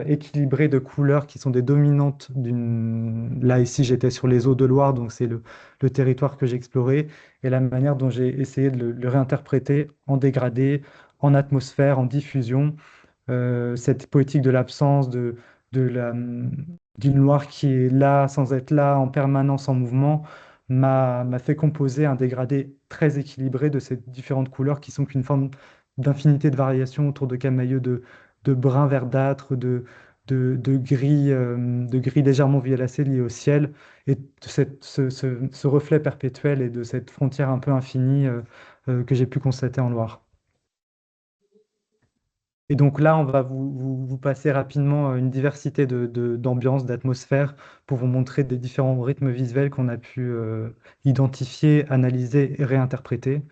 équilibrée de couleurs qui sont des dominantes Là, ici, j'étais sur les eaux de Loire, donc c'est le territoire que j'ai exploré, et la manière dont j'ai essayé de le réinterpréter en dégradé, en atmosphère, en diffusion, cette poétique de l'absence, de la, d'une Loire qui est là, sans être là, en permanence en mouvement m'a fait composer un dégradé très équilibré de ces différentes couleurs qui sont qu'une forme d'infinité de variations autour de camailleux de brun verdâtre, de gris légèrement violacé lié au ciel, et de ce reflet perpétuel et de cette frontière un peu infinie que j'ai pu constater en Loire. Et donc là, on va vous passer rapidement une diversité d'ambiances, d'atmosphères pour vous montrer des différents rythmes visuels qu'on a pu identifier, analyser et réinterpréter,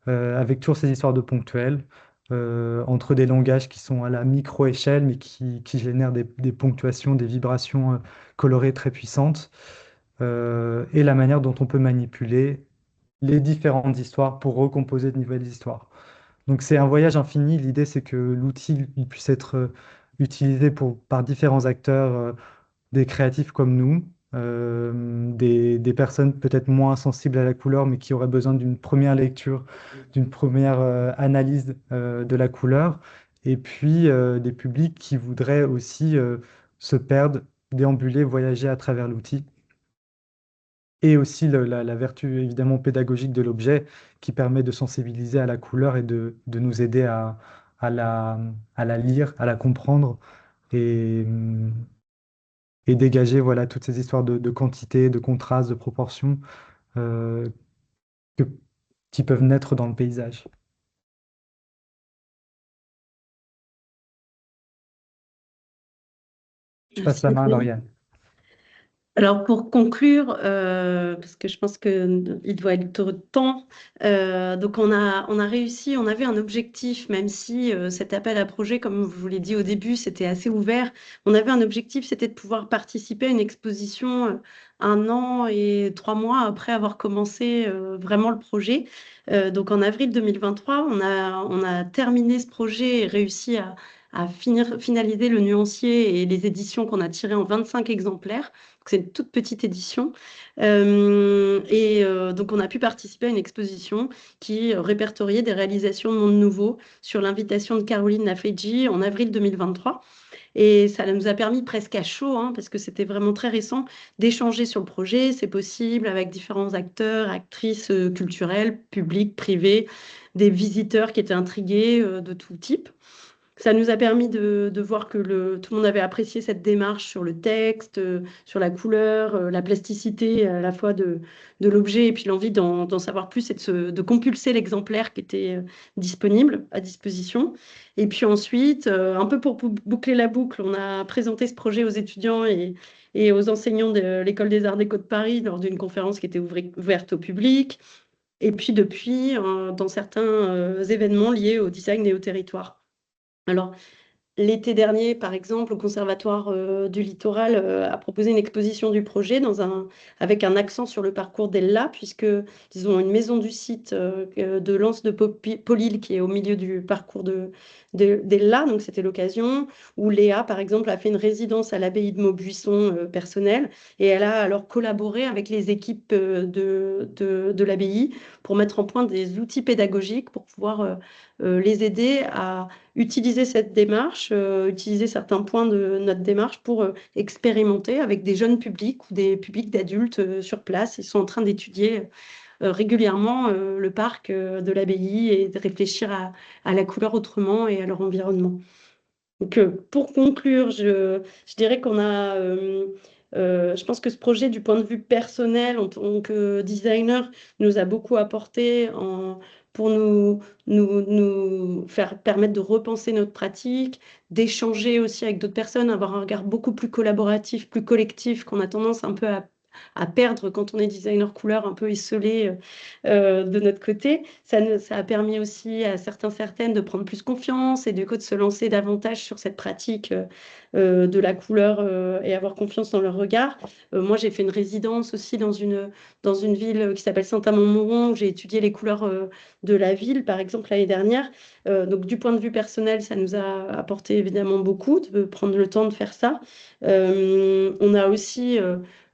avec toujours ces histoires de ponctuels, entre des langages qui sont à la micro-échelle, mais qui génèrent des ponctuations, des vibrations colorées très puissantes, et la manière dont on peut manipuler les différentes histoires pour recomposer de nouvelles histoires. Donc c'est un voyage infini. L'idée, c'est que l'outil il puisse être utilisé par différents acteurs, des créatifs comme nous, des personnes peut-être moins sensibles à la couleur, mais qui auraient besoin d'une première lecture, d'une première analyse de la couleur, et puis des publics qui voudraient aussi se perdre, déambuler, voyager à travers l'outil. Et aussi la vertu évidemment pédagogique de l'objet qui permet de sensibiliser à la couleur et de nous aider à la lire, à la comprendre et, et dégager voilà, toutes ces histoires de quantité, de contraste, de proportion euh, que- qui peuvent naître dans le paysage. Je passe Merci, la main à Étienne. Lauriane. Alors pour conclure, parce que je pense qu'il doit être temps, donc on a réussi, on avait un objectif, même si cet appel à projet, comme je vous l'ai dit au début, c'était assez ouvert, on avait un objectif, c'était de pouvoir participer à une exposition 1 an et 3 mois après avoir commencé vraiment le projet. Donc en avril 2023, on a terminé ce projet et réussi à finaliser le nuancier et les éditions qu'on a tirées en 25 exemplaires. C'est une toute petite édition. Donc, on a pu participer à une exposition qui répertoriait des réalisations de Monde Nouveau sur l'invitation de Caroline Lafeji en avril 2023. Et ça nous a permis presque à chaud, hein, parce que c'était vraiment très récent, d'échanger sur le projet. C'est possible avec différents acteurs, actrices culturelles, publics, privés, des visiteurs qui étaient intrigués de tout type. Ça nous a permis de voir que tout le monde avait apprécié cette démarche sur le texte, sur la couleur, la plasticité à la fois de l'objet et puis l'envie d'en savoir plus et de compulser l'exemplaire qui était disponible, à disposition. Et puis ensuite, un peu pour boucler la boucle, on a présenté ce projet aux étudiants et aux enseignants de l'École des Arts Déco de Paris lors d'une conférence qui était ouverte au public. Et puis depuis, dans certains événements liés au design et au territoire. Alors, l'été dernier, par exemple, au Conservatoire du Littoral a proposé une exposition du projet avec un accent sur le parcours d'Ella, puisqu'ils ont une maison du site de l'Anse de Polil qui est au milieu du parcours d'Ella. Donc, c'était l'occasion où Léa, par exemple, a fait une résidence à l'abbaye de Maubuisson personnelle et elle a alors collaboré avec les équipes de l'abbaye pour mettre en point des outils pédagogiques pour pouvoir les aider à utiliser cette démarche, utiliser certains points de notre démarche pour expérimenter avec des jeunes publics ou des publics d'adultes sur place. Ils sont en train d'étudier régulièrement le parc de l'abbaye et de réfléchir à la couleur autrement et à leur environnement. Donc, pour conclure, je dirais qu'on a, je pense que ce projet, du point de vue personnel, en tant que designer, nous a beaucoup apporté pour nous faire permettre de repenser notre pratique, d'échanger aussi avec d'autres personnes, avoir un regard beaucoup plus collaboratif, plus collectif, qu'on a tendance un peu à perdre quand on est designer couleur, un peu isolé de notre côté. Ça a permis aussi à certaines de prendre plus confiance et du coup de se lancer davantage sur cette pratique de la couleur et avoir confiance dans leur regard. Moi, j'ai fait une résidence aussi dans une ville qui s'appelle Saint-Amand-Montrond, où j'ai étudié les couleurs de la ville, par exemple, l'année dernière. Donc, du point de vue personnel, ça nous a apporté évidemment beaucoup de prendre le temps de faire ça. On a aussi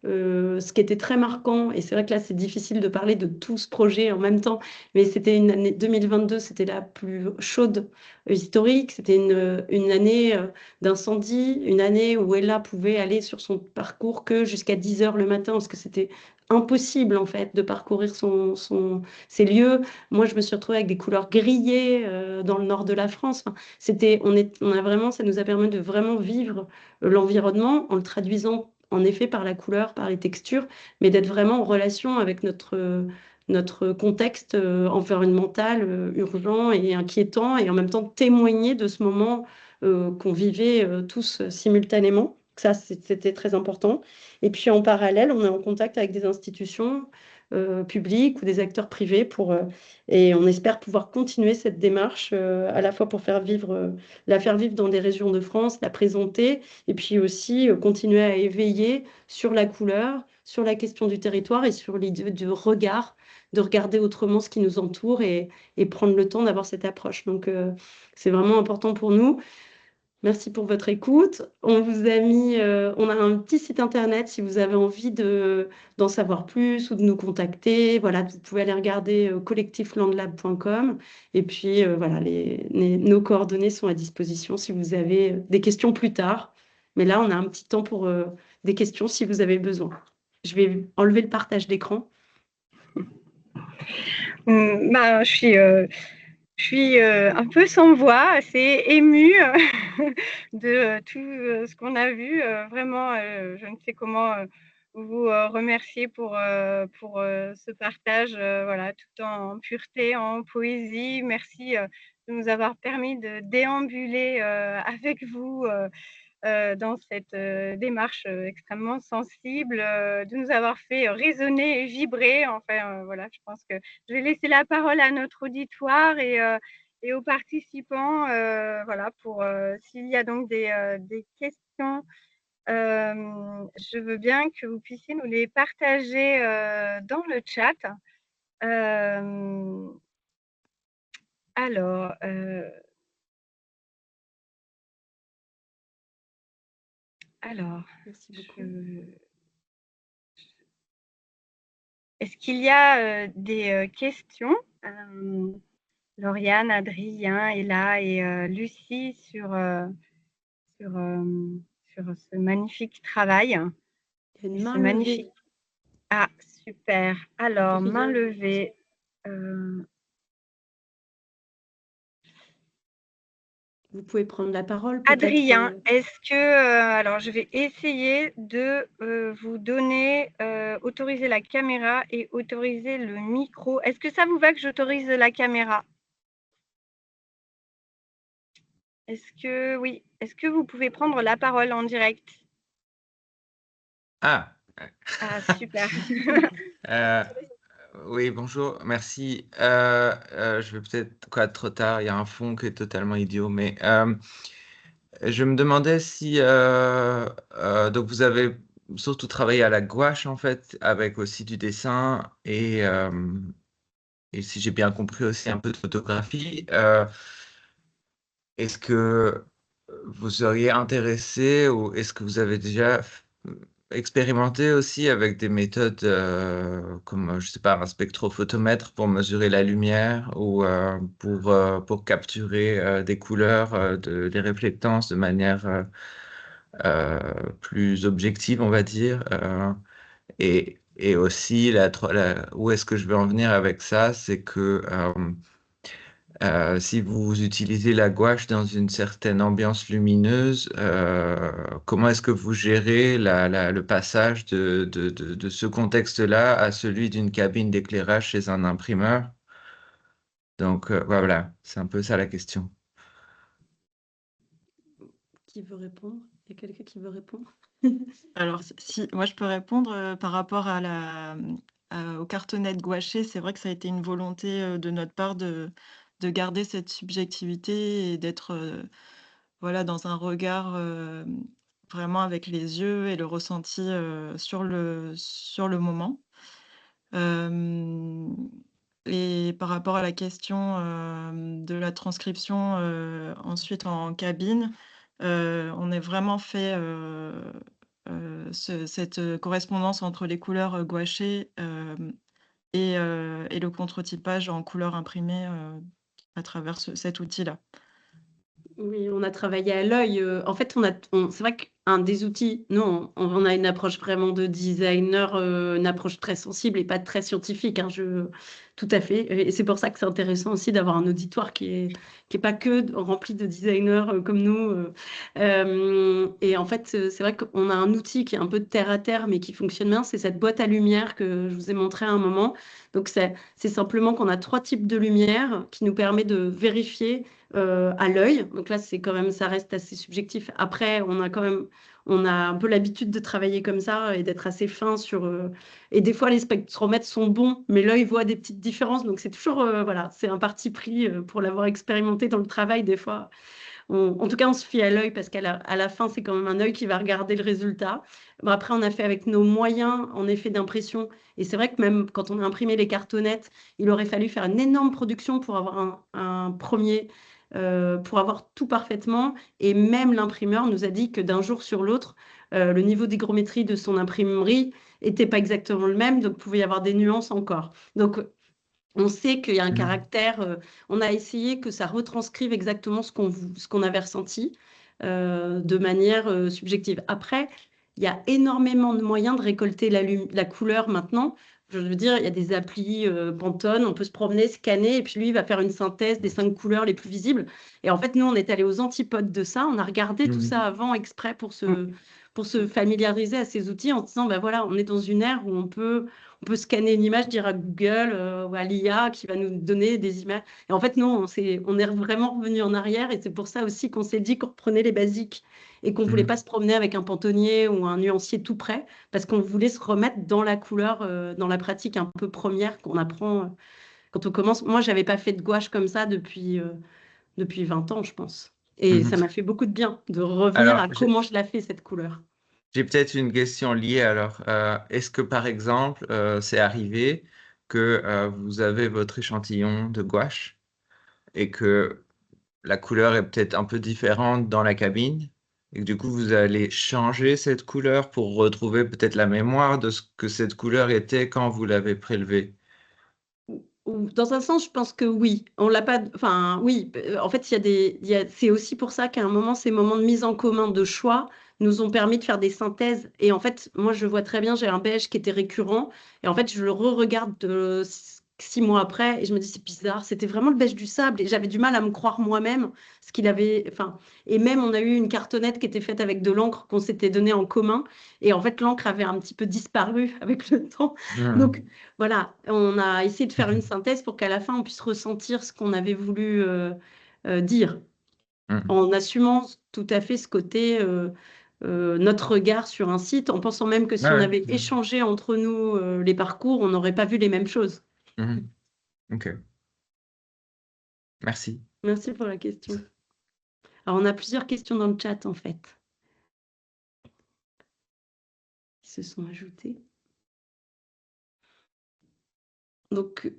ce qui était très marquant, et c'est vrai que là c'est difficile de parler de tout ce projet en même temps, mais c'était une année 2022, c'était la plus chaude historique, c'était une année d'incendie, une année où Ella pouvait aller sur son parcours que jusqu'à 10 heures le matin, parce que c'était impossible en fait de parcourir ces lieux. Moi je me suis retrouvée avec des couleurs grillées dans le nord de la France. Enfin, on a vraiment, ça nous a permis de vraiment vivre l'environnement en le traduisant en effet par la couleur, par les textures, mais d'être vraiment en relation avec notre contexte environnemental urgent et inquiétant, et en même temps témoigner de ce moment qu'on vivait tous simultanément. Ça, c'était très important. Et puis en parallèle, on est en contact avec des institutions publiques ou des acteurs privés et on espère pouvoir continuer cette démarche à la fois pour la faire vivre dans des régions de France, la présenter, et puis aussi continuer à éveiller sur la couleur, sur la question du territoire et sur l'idée de regard, de regarder autrement ce qui nous entoure et prendre le temps d'avoir cette approche. Donc, c'est vraiment important pour nous. Merci pour votre écoute. On a un petit site internet si vous avez envie d'en savoir plus ou de nous contacter. Voilà, vous pouvez aller regarder collectiflandlab.com. Et puis, voilà, nos coordonnées sont à disposition si vous avez des questions plus tard. Mais là, on a un petit temps pour des questions si vous avez besoin. Je vais enlever le partage d'écran. Je suis un peu sans voix, assez émue de tout ce qu'on a vu. Vraiment, je ne sais comment vous remercier pour ce partage, voilà, tout en pureté, en poésie. Merci de nous avoir permis de déambuler avec vous dans cette démarche extrêmement sensible, de nous avoir fait résonner et vibrer. Enfin, voilà, je pense que je vais laisser la parole à notre auditoire et aux participants, voilà, pour s'il y a donc des questions, je veux bien que vous puissiez nous les partager dans le chat. Alors, Merci beaucoup. Est-ce qu'il y a des questions, Lauriane, Adrien, Ella et Lucie sur ce magnifique travail? Il y a une main levée. Ah, super. Alors, Adrien. main levée. Vous pouvez prendre la parole. Adrien, est-ce que... alors, je vais essayer de vous donner, autoriser la caméra et autoriser le micro. Est-ce que ça vous va que j'autorise la caméra? Oui. Est-ce que vous pouvez prendre la parole en direct? Ah, super. oui, bonjour, merci. Je vais peut-être trop tard, il y a un fond qui est totalement idiot, mais je me demandais si donc vous avez surtout travaillé à la gouache en fait, avec aussi du dessin et si j'ai bien compris aussi un peu de photographie. Est-ce que vous seriez intéressé ou est-ce que vous avez déjà expérimenté aussi avec des méthodes comme, je sais pas, un spectrophotomètre pour mesurer la lumière ou pour capturer des couleurs, des réflectances de manière plus objective, on va dire. Et aussi, où est-ce que je veux en venir avec ça, c'est que si vous utilisez la gouache dans une certaine ambiance lumineuse, comment est-ce que vous gérez le passage de ce contexte-là à celui d'une cabine d'éclairage chez un imprimeur? Donc voilà, c'est un peu ça la question. Qui veut répondre? Il y a quelqu'un qui veut répondre? Alors, si, moi je peux répondre par rapport aux cartonnettes gouachées. C'est vrai que ça a été une volonté de notre part de garder cette subjectivité et d'être voilà, dans un regard vraiment avec les yeux et le ressenti sur le moment. Et par rapport à la question de la transcription ensuite en cabine, on a vraiment fait cette correspondance entre les couleurs gouachées et le contre-typage en couleur imprimée à travers cet outil-là. Oui, on a travaillé à l'œil. En fait, c'est vrai qu'un des outils, nous, on a une approche vraiment de designer, une approche très sensible et pas très scientifique, hein, tout à fait. Et c'est pour ça que c'est intéressant aussi d'avoir un auditoire qui est pas que rempli de designers comme nous. Et en fait, c'est vrai qu'on a un outil qui est un peu de terre à terre, mais qui fonctionne bien. C'est cette boîte à lumière que je vous ai montré à un moment. Donc, c'est simplement qu'on a 3 types de lumière qui nous permet de vérifier à l'œil. Donc là, c'est quand même, ça reste assez subjectif. Après, on a un peu l'habitude de travailler comme ça et d'être assez fin sur. Et des fois, les spectromètres sont bons, mais l'œil voit des petites différences. Donc c'est toujours, voilà, c'est un parti pris pour l'avoir expérimenté dans le travail. Des fois, en tout cas, on se fie à l'œil parce à la fin, c'est quand même un œil qui va regarder le résultat. Bon, après, on a fait avec nos moyens, en effet, d'impression. Et c'est vrai que même quand on a imprimé les cartonnettes, il aurait fallu faire une énorme production pour avoir un premier, pour avoir tout parfaitement. Et même l'imprimeur nous a dit que d'un jour sur l'autre, le niveau d'hygrométrie de son imprimerie n'était pas exactement le même, donc il pouvait y avoir des nuances encore. Donc, on sait qu'il y a un caractère, on a essayé que ça retranscrive exactement ce qu'on avait ressenti de manière subjective. Après, il y a énormément de moyens de récolter la couleur maintenant. Je veux dire, il y a des applis Pantone, on peut se promener, scanner, et puis lui, il va faire une synthèse des 5 couleurs les plus visibles. Et en fait, nous, on est allé aux antipodes de ça. On a regardé tout ça avant exprès pour se familiariser à ces outils en se disant, ben voilà, on est dans une ère où on peut scanner une image, dire à Google ou à l'IA qui va nous donner des images. Et en fait, non, on est vraiment revenu en arrière et c'est pour ça aussi qu'on s'est dit qu'on reprenait les basiques et qu'on ne voulait pas se promener avec un pantonnier ou un nuancier tout près parce qu'on voulait se remettre dans la couleur, dans la pratique un peu première qu'on apprend quand on commence. Moi, je n'avais pas fait de gouache comme ça depuis 20 ans, je pense. Et ça m'a fait beaucoup de bien de revenir Alors, à comment je la fais, cette couleur. j'ai peut-être une question liée alors. Est-ce que par exemple, c'est arrivé que vous avez votre échantillon de gouache et que la couleur est peut-être un peu différente dans la cabine et que du coup vous allez changer cette couleur pour retrouver peut-être la mémoire de ce que cette couleur était quand vous l'avez prélevée? Dans un sens, je pense que oui. On l'a pas. Enfin, oui. En fait, c'est aussi pour ça qu'à un moment, ces moments de mise en commun de choix nous ont permis de faire des synthèses. Et en fait, moi, je vois très bien, j'ai un beige qui était récurrent. Et en fait, je le re-regarde 6 mois après et je me dis, c'est bizarre. C'était vraiment le beige du sable. Et j'avais du mal à me croire moi-même ce qu'il avait. Enfin, et même, on a eu une cartonnette qui était faite avec de l'encre qu'on s'était donnée en commun. Et en fait, l'encre avait un petit peu disparu avec le temps. Donc, voilà, on a essayé de faire une synthèse pour qu'à la fin, on puisse ressentir ce qu'on avait voulu dire, en assumant tout à fait ce côté, notre regard sur un site, en pensant même que si on Ouais. avait échangé entre nous les parcours, on n'aurait pas vu les mêmes choses. Mhm. Ok. Merci. Merci pour la question. Alors, on a plusieurs questions dans le chat, en fait, qui se sont ajoutées. Donc,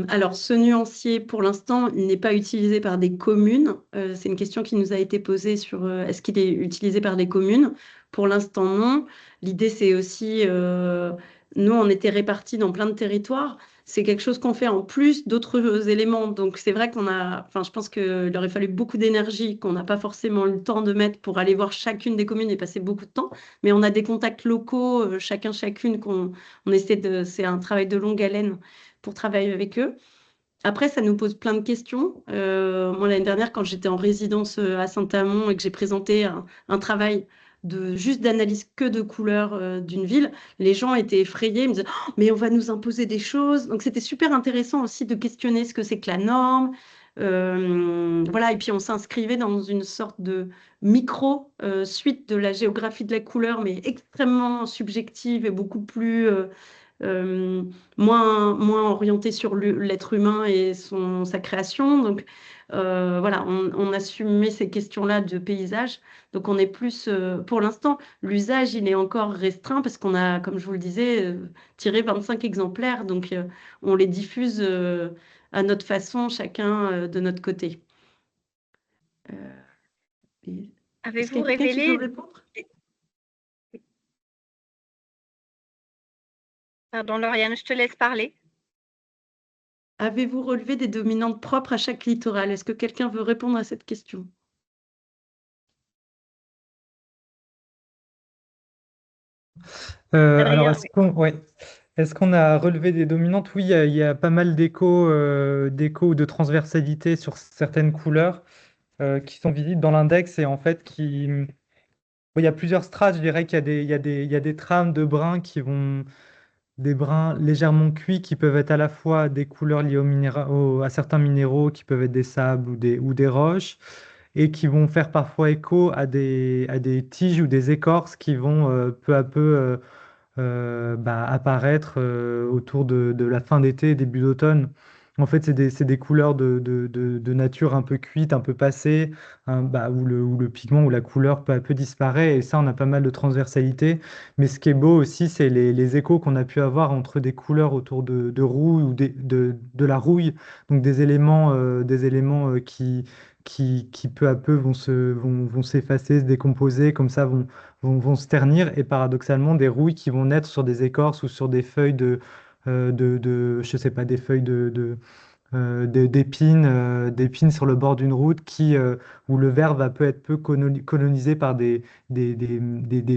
alors, ce nuancier, pour l'instant, il n'est pas utilisé par des communes. C'est une question qui nous a été posée sur est-ce qu'il est utilisé par des communes? Pour l'instant, non. L'idée, c'est aussi, nous, on était répartis dans plein de territoires. C'est quelque chose qu'on fait en plus d'autres éléments. Donc, c'est vrai enfin, je pense qu'il aurait fallu beaucoup d'énergie qu'on n'a pas forcément eu le temps de mettre pour aller voir chacune des communes et passer beaucoup de temps. Mais on a des contacts locaux, chacune, on essaie c'est un travail de longue haleine pour travailler avec eux. Après, ça nous pose plein de questions. Moi, l'année dernière, quand j'étais en résidence à Saint-Amand et que j'ai présenté un travail juste d'analyse que de couleurs d'une ville, les gens étaient effrayés, ils me disaient oh, mais on va nous imposer des choses. Donc, c'était super intéressant aussi de questionner ce que c'est que la norme. Voilà, et puis on s'inscrivait dans une sorte de suite de la géographie de la couleur, mais extrêmement subjective et beaucoup plus euh, moins orienté sur l'être humain et sa création. Donc voilà, on assumait ces questions-là de paysage. Donc on est plus, pour l'instant, l'usage, il est encore restreint parce qu'on a, comme je vous le disais, tiré 25 exemplaires. Donc on les diffuse à notre façon, chacun de notre côté. Est-ce qu'il y Avez-vous a quelqu'un qui veut révélé, répondre? pardon Lauriane, je te laisse parler. Avez-vous relevé des dominantes propres à chaque littoral? Est-ce que quelqu'un veut répondre à cette question? Alors, Adrien, est-ce qu'on a relevé des dominantes? Oui, il y a pas mal d'échos ou de transversalité sur certaines couleurs qui sont visibles dans l'index et en fait bon, il y a plusieurs strates. Je dirais qu'il y a il y a des trames de brins des brins légèrement cuits qui peuvent être à la fois des couleurs liées à certains minéraux qui peuvent être des sables ou des roches et qui vont faire parfois écho à des tiges ou des écorces qui vont peu à peu apparaître autour de la fin d'été, début d'automne. En fait, c'est des couleurs de nature un peu cuite, un peu passée, hein, où le pigment ou la couleur peu à peu disparaît. Et ça, on a pas mal de transversalité. Mais ce qui est beau aussi, c'est les échos qu'on a pu avoir entre des couleurs autour de rouille ou de la rouille, donc des éléments qui peu à peu vont s'effacer, se décomposer, comme ça vont se ternir, et paradoxalement des rouilles qui vont naître sur des écorces ou sur des feuilles je sais pas, des feuilles d'épines sur le bord d'une route où le vert va peut être peu colonisé par des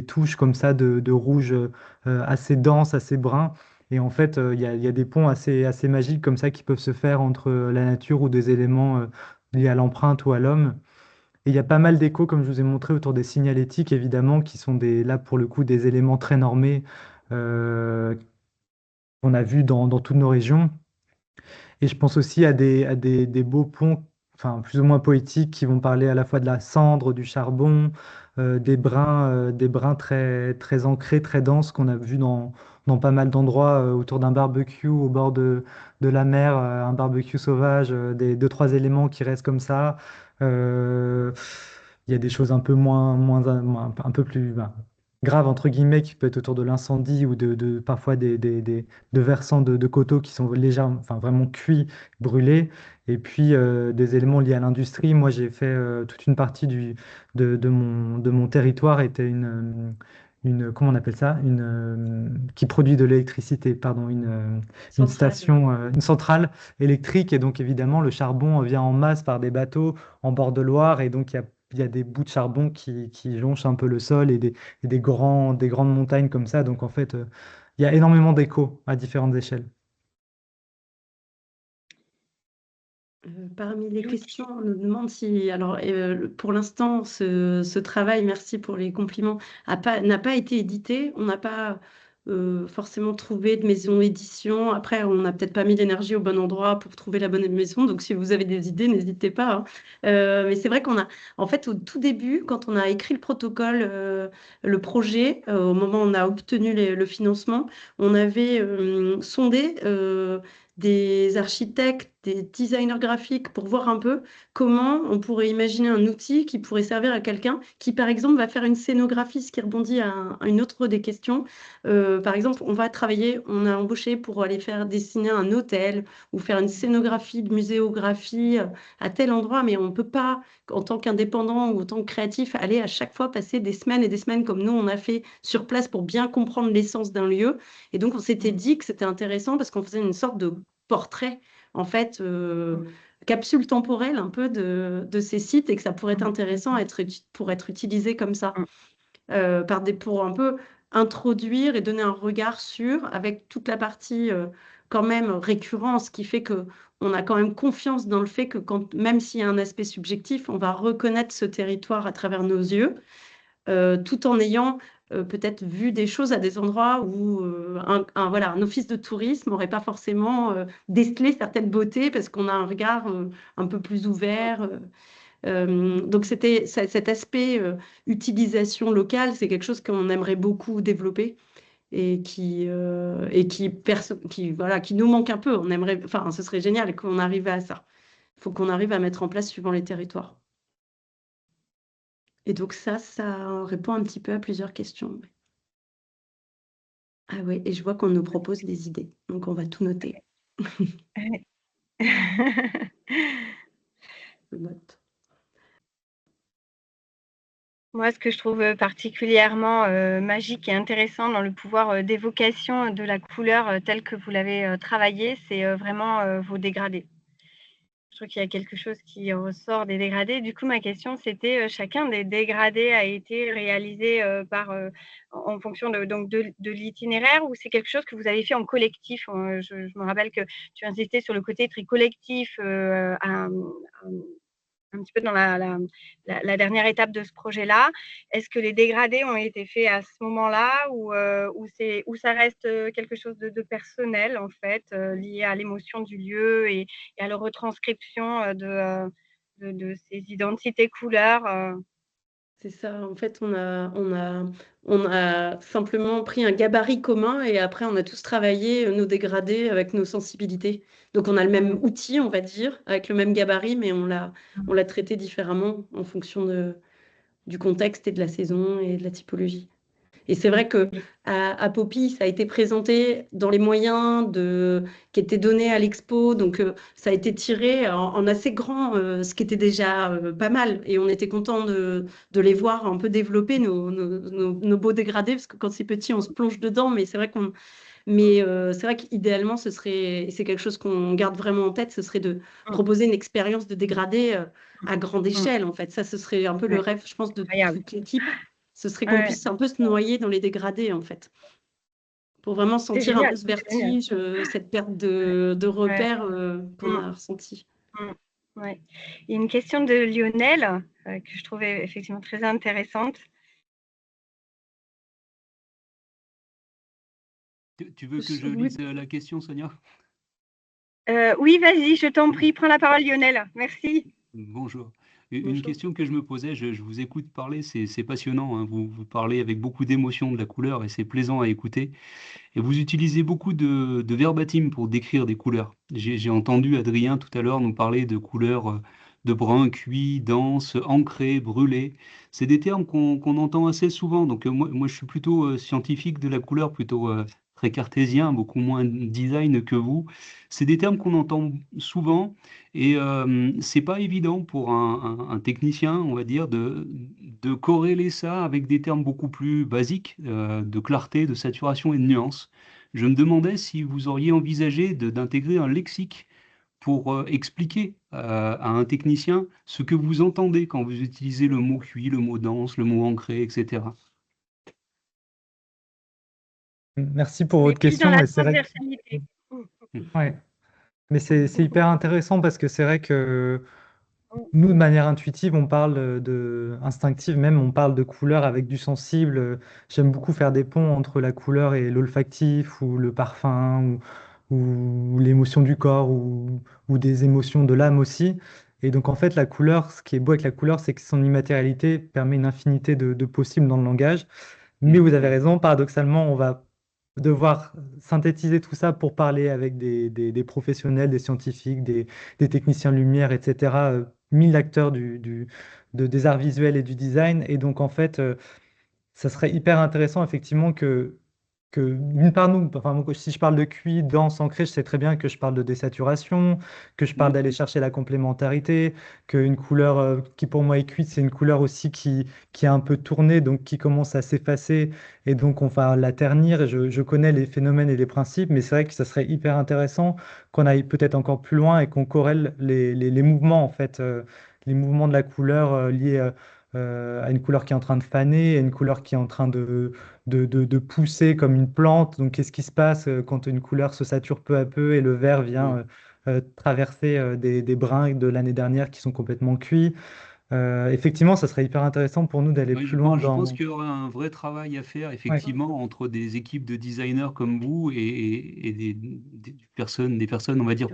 touches comme ça de rouge assez dense, assez brun. Et en fait, il y a des ponts assez magiques comme ça qui peuvent se faire entre la nature ou des éléments liés à l'empreinte ou à l'homme. Et il y a pas mal d'échos, comme je vous ai montré, autour des signalétiques, évidemment, qui sont là pour le coup des éléments très normés euh, qu'on a vus dans toutes nos régions. Et je pense aussi à des beaux ponts, enfin plus ou moins poétiques, qui vont parler à la fois de la cendre, du charbon, des brins très ancrés, très denses qu'on a vus dans pas mal d'endroits autour d'un barbecue au bord de la mer, un barbecue sauvage, des deux, trois éléments qui restent comme ça. Euh, il y a des choses un peu un peu plus graves, entre guillemets, qui peut être autour de l'incendie ou parfois de versants de coteaux qui sont légèrement, enfin vraiment cuits, brûlés, et puis des éléments liés à l'industrie. Moi, j'ai fait toute une partie de mon territoire était comment on appelle ça? Qui produit de l'électricité, pardon, une station, une centrale électrique, et donc évidemment le charbon vient en masse par des bateaux en bord de Loire, et donc il y a des bouts de charbon qui jonchent un peu le sol et des grandes montagnes comme ça. Donc en fait, il y a énormément d'échos à différentes échelles. Parmi les questions, on nous demande si, alors pour l'instant, ce travail, merci pour les compliments, n'a pas été édité. On n'a pas forcément trouvé de maison d'édition. Après, on n'a peut-être pas mis l'énergie au bon endroit pour trouver la bonne maison. Donc, si vous avez des idées, n'hésitez pas, hein. Mais c'est vrai en fait, au tout début, quand on a écrit le protocole, le projet, au moment où on a obtenu le financement, on avait sondé des architectes, des designers graphiques pour voir un peu comment on pourrait imaginer un outil qui pourrait servir à quelqu'un qui, par exemple, va faire une scénographie, ce qui rebondit à une autre des questions. Par exemple, on a embauché pour aller faire dessiner un hôtel ou faire une scénographie de muséographie à tel endroit, mais on ne peut pas, en tant qu'indépendant ou en tant que créatif, aller à chaque fois passer des semaines et des semaines comme nous, on a fait sur place pour bien comprendre l'essence d'un lieu. Et donc, on s'était dit que c'était intéressant parce qu'on faisait une sorte de portrait, en fait, capsule temporelle un peu de ces sites et que ça pourrait être intéressant pour être utilisé comme ça, pour un peu introduire et donner un regard sur, avec toute la partie quand même récurrence qui fait que on a quand même confiance dans le fait que même s'il y a un aspect subjectif, on va reconnaître ce territoire à travers nos yeux, tout en ayant peut-être vu des choses à des endroits où un office de tourisme n'aurait pas forcément décelé certaines beautés parce qu'on a un regard un peu plus ouvert. Donc c'était cet aspect utilisation locale, c'est quelque chose qu'on aimerait beaucoup développer et qui nous manque un peu. On aimerait, enfin, ce serait génial qu'on arrive à ça. Il faut qu'on arrive à mettre en place suivant les territoires. Et donc ça répond un petit peu à plusieurs questions. Ah oui, et je vois qu'on nous propose des idées, donc on va tout noter. Je note. Moi, ce que je trouve particulièrement magique et intéressant dans le pouvoir d'évocation de la couleur telle que vous l'avez travaillée, c'est vraiment vos dégradés. Je trouve qu'il y a quelque chose qui ressort des dégradés. Du coup, ma question, c'était chacun des dégradés a été réalisé en fonction de l'itinéraire ou c'est quelque chose que vous avez fait en collectif? Je me rappelle que tu insistais sur le côté très collectif un petit peu dans la dernière étape de ce projet-là. Est-ce que les dégradés ont été faits à ce moment-là ou ça reste quelque chose de personnel, en fait, lié à l'émotion du lieu et à la retranscription de ces identités couleurs C'est ça, en fait, on a simplement pris un gabarit commun et après, on a tous travaillé nos dégradés avec nos sensibilités. Donc, on a le même outil, on va dire, avec le même gabarit, mais on l'a traité différemment en fonction du contexte et de la saison et de la typologie. Et c'est vrai qu'à Poppy, ça a été présenté dans les moyens qui étaient donnés à l'expo. Donc, ça a été tiré en assez grand, ce qui était déjà pas mal. Et on était content de les voir un peu développer nos beaux dégradés, parce que quand c'est petit, on se plonge dedans. Mais c'est vrai qu'idéalement, et c'est quelque chose qu'on garde vraiment en tête, ce serait de proposer une expérience de dégradé à grande échelle, en fait. Ça, ce serait un peu le rêve, je pense, de toute l'équipe. Ce serait qu'on puisse un peu se noyer dans les dégradés, en fait, pour vraiment sentir un peu ce vertige, cette perte de repères qu'on a ressenti. Ouais. Il y a une question de Lionel que je trouvais effectivement très intéressante. Tu veux que je lise la question, Sonia? Oui, vas-y, je t'en prie, prends la parole, Lionel. Merci. Bonjour. Une question que je me posais, je vous écoute parler, c'est passionnant, hein. Vous parlez avec beaucoup d'émotion de la couleur et c'est plaisant à écouter. Et vous utilisez beaucoup de verbatim pour décrire des couleurs. J'ai entendu Adrien tout à l'heure nous parler de couleurs de brun, cuit, dense, ancré, brûlé. C'est des termes qu'on entend assez souvent. Donc moi, je suis plutôt scientifique de la couleur, plutôt très cartésien, beaucoup moins design que vous. C'est des termes qu'on entend souvent et c'est pas évident pour un technicien, on va dire, de corréler ça avec des termes beaucoup plus basiques, de clarté, de saturation et de nuance. Je me demandais si vous auriez envisagé d'intégrer un lexique pour expliquer à un technicien ce que vous entendez quand vous utilisez le mot cuit, le mot dense, le mot ancré, etc. Merci pour votre question. Dans la mais c'est vrai transversalité. Ouais. Mais c'est hyper intéressant parce que c'est vrai que nous, de manière intuitive, on parle instinctive même, on parle de couleur avec du sensible. J'aime beaucoup faire des ponts entre la couleur et l'olfactif ou le parfum ou l'émotion du corps ou des émotions de l'âme aussi. Et donc en fait, la couleur, ce qui est beau avec la couleur, c'est que son immatérialité permet une infinité de possibles dans le langage. Mais vous avez raison, paradoxalement, on va devoir synthétiser tout ça pour parler avec des professionnels, des scientifiques, des techniciens lumière, etc., 1000 acteurs des arts visuels et du design. Et donc, en fait, ça serait hyper intéressant, effectivement, que d'une part, nous, enfin, moi, si je parle de QI, danse, ancré, je sais très bien que je parle de désaturation, que je parle d'aller chercher la complémentarité, qu'une couleur qui pour moi est cuite, c'est une couleur aussi qui est un peu tournée, donc qui commence à s'effacer, et donc on va la ternir, et je connais les phénomènes et les principes, mais c'est vrai que ça serait hyper intéressant qu'on aille peut-être encore plus loin et qu'on corrèle les mouvements, en fait, les mouvements de la couleur liés à une couleur qui est en train de faner, à une couleur qui est en train de pousser comme une plante. Donc, qu'est-ce qui se passe quand une couleur se sature peu à peu et le vert vient traverser des brins de l'année dernière qui sont complètement cuits? Effectivement, ça serait hyper intéressant pour nous d'aller Oui, plus loin je pense dans... qu'il y aura un vrai travail à faire, Ouais, effectivement, entre des équipes de designers comme vous et des personnes, on va dire,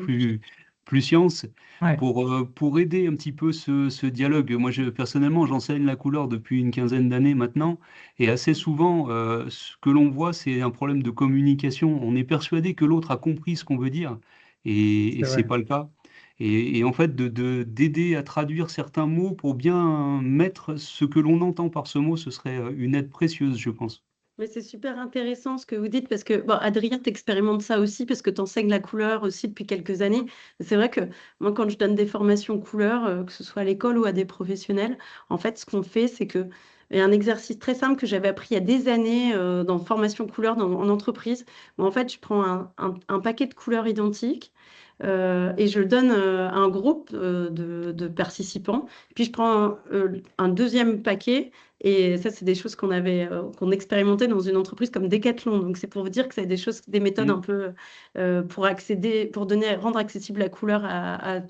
plus sciences, ouais, pour aider un petit peu ce dialogue. Moi, personnellement, j'enseigne la couleur depuis une quinzaine d'années maintenant, et assez souvent, ce que l'on voit, c'est un problème de communication. On est persuadé que l'autre a compris ce qu'on veut dire, et c'est c'est vrai. pas le cas. Et en fait, d'aider à traduire certains mots pour bien mettre ce que l'on entend par ce mot, ce serait une aide précieuse, je pense. Mais c'est super intéressant ce que vous dites parce que, bon, Adrien, tu expérimentes ça aussi parce que tu enseignes la couleur aussi depuis quelques années. C'est vrai que moi, quand je donne des formations couleur, que ce soit à l'école ou à des professionnels, en fait, ce qu'on fait, c'est que il y a un exercice très simple que j'avais appris il y a des années dans formation couleur en entreprise. Où en fait, je prends un paquet de couleurs identiques et je le donne à un groupe de participants. Puis je prends un deuxième paquet et ça, c'est des choses qu'on expérimentait dans une entreprise comme Decathlon. Donc, c'est pour vous dire que c'est des choses, des méthodes un Mm. peu pour accéder, rendre accessible la couleur à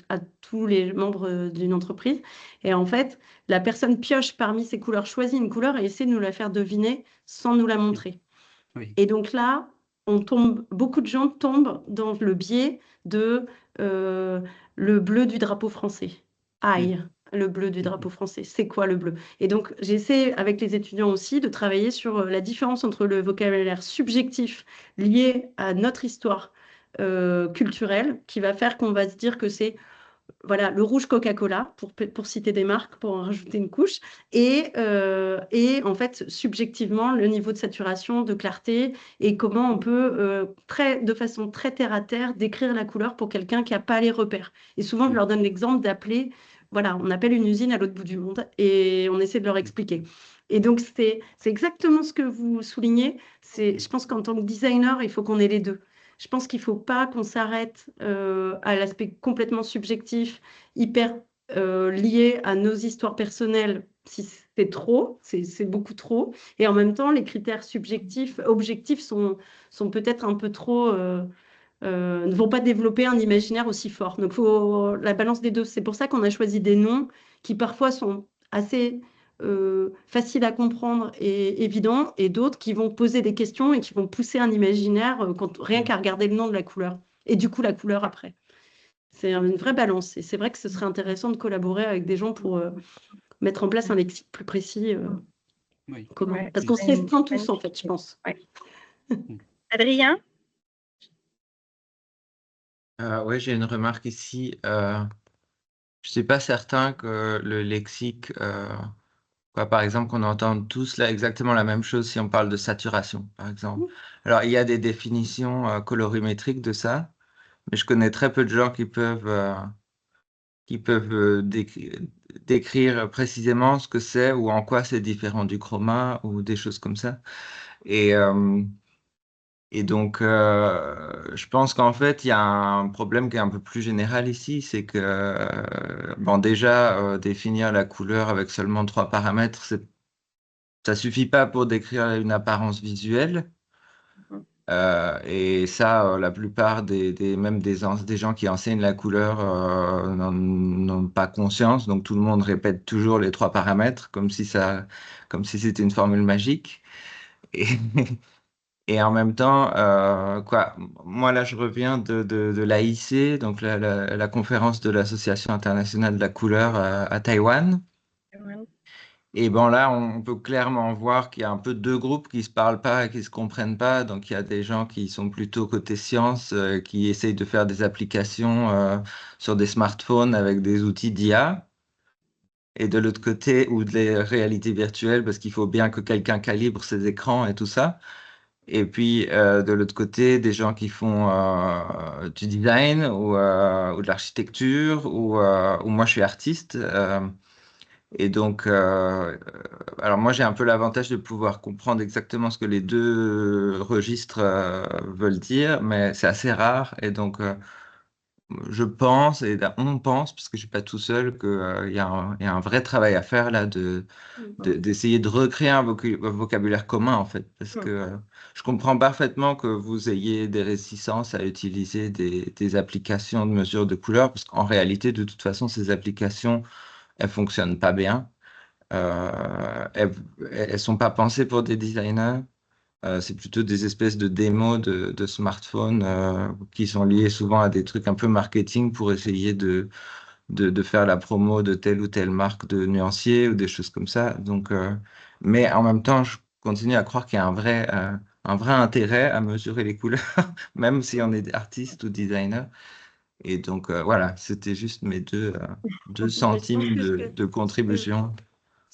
tous les membres d'une entreprise. Et en fait, la personne pioche parmi ces couleurs, choisit une couleur et essaie de nous la faire deviner sans nous la montrer. Oui. Et donc là, beaucoup de gens tombent dans le biais de euh, le bleu du drapeau français. Mm. Aïe, le bleu du drapeau français. C'est quoi le bleu? Et donc, j'essaie avec les étudiants aussi de travailler sur la différence entre le vocabulaire subjectif lié à notre histoire culturelle, qui va faire qu'on va se dire que c'est voilà, le rouge Coca-Cola, pour citer des marques, pour en rajouter une couche, et en fait, subjectivement, le niveau de saturation, de clarté, et comment on peut, de façon très terre-à-terre, décrire la couleur pour quelqu'un qui n'a pas les repères. Et souvent, je leur donne l'exemple d'appeler, voilà, on appelle une usine à l'autre bout du monde, et on essaie de leur expliquer. Et donc, c'est exactement ce que vous soulignez. Je pense qu'en tant que designer, il faut qu'on ait les deux. Je pense qu'il ne faut pas qu'on s'arrête à l'aspect complètement subjectif, hyper lié à nos histoires personnelles, si c'est trop, c'est beaucoup trop. Et en même temps, les critères subjectifs, objectifs sont peut-être un peu trop, ne vont pas développer un imaginaire aussi fort. Donc, il faut la balance des deux. C'est pour ça qu'on a choisi des noms qui parfois sont assez faciles à comprendre et évidents, et d'autres qui vont poser des questions et qui vont pousser un imaginaire rien qu'à regarder le nom de la couleur. Et du coup, la couleur après. C'est une vraie balance. Et c'est vrai que ce serait intéressant de collaborer avec des gens pour mettre en place un lexique plus précis Oui. commun. Ouais, Parce qu'on c'est une s'estreint tous, en magnifique fait, je idée. pense. Ouais. Mm. Adrien? Oui, j'ai une remarque ici. Je ne suis pas certain que le lexique, par exemple, qu'on entende tous là exactement la même chose si on parle de saturation, par exemple. Alors, il y a des définitions colorimétriques de ça, mais je connais très peu de gens qui peuvent décrire précisément ce que c'est ou en quoi c'est différent du chroma ou des choses comme ça. Et, euh, et donc, je pense qu'en fait, il y a un problème qui est un peu plus général ici, c'est que, bon, déjà, définir la couleur avec seulement 3 paramètres, ça suffit pas pour décrire une apparence visuelle. Et ça, la plupart même des gens qui enseignent la couleur n'ont pas conscience. Donc tout le monde répète toujours les 3 paramètres comme si c'était une formule magique. Et, et en même temps, moi là, je reviens de l'AIC, donc la conférence de l'Association internationale de la couleur à Taïwan. Et bon, là, on peut clairement voir qu'il y a un peu deux groupes qui se parlent pas, qui se comprennent pas. Donc, il y a des gens qui sont plutôt côté science, qui essayent de faire des applications sur des smartphones avec des outils d'IA. Et de l'autre côté, ou de la réalité virtuelle, parce qu'il faut bien que quelqu'un calibre ses écrans et tout ça. Et puis, de l'autre côté, des gens qui font du design ou de l'architecture, ou moi, je suis artiste. Et donc, alors moi, j'ai un peu l'avantage de pouvoir comprendre exactement ce que les deux registres veulent dire, mais c'est assez rare. Et donc, je pense, et on pense, parce que je suis pas tout seul, qu'il y a un vrai travail à faire là d'essayer de recréer un vocabulaire commun, en fait. Parce que je comprends parfaitement que vous ayez des réticences à utiliser des applications de mesure de couleur, parce qu'en réalité, de toute façon, ces applications, elles fonctionnent pas bien. Elles, elles sont pas pensées pour des designers. C'est plutôt des espèces de démos de smartphones qui sont liés souvent à des trucs un peu marketing pour essayer de faire la promo de telle ou telle marque de nuancier ou des choses comme ça. Donc, mais en même temps, je continue à croire qu'il y a un vrai intérêt à mesurer les couleurs, même si on est artiste ou designer. Et donc, voilà, c'était juste mes deux Mais je pense centimes que de contribution.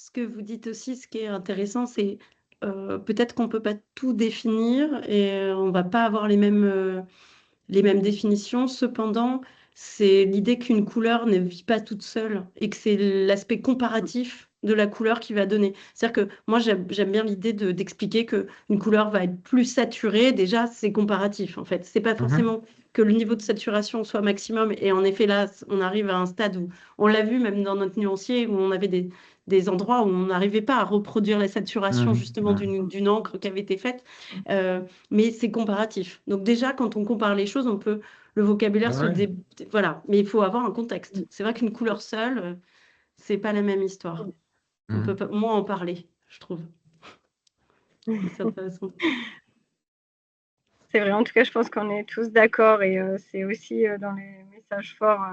ce que vous dites aussi, ce qui est intéressant, c'est peut-être qu'on ne peut pas tout définir et on ne va pas avoir les mêmes définitions. Cependant, c'est l'idée qu'une couleur ne vit pas toute seule et que c'est l'aspect comparatif de la couleur qui va donner. C'est-à-dire que moi, j'aime bien l'idée d'expliquer qu'une couleur va être plus saturée. Déjà, c'est comparatif, en fait. C'est pas forcément que le niveau de saturation soit maximum. Et en effet, là, on arrive à un stade où, on l'a vu même dans notre nuancier, où on avait des endroits où on n'arrivait pas à reproduire la saturation justement d'une encre qui avait été faite. Mais c'est comparatif. Donc déjà, quand on compare les choses, le vocabulaire voilà, mais il faut avoir un contexte. C'est vrai qu'une couleur seule, c'est pas la même histoire. On peut moins en parler, je trouve. C'est intéressant. C'est vrai, en tout cas, je pense qu'on est tous d'accord et c'est aussi dans les messages forts.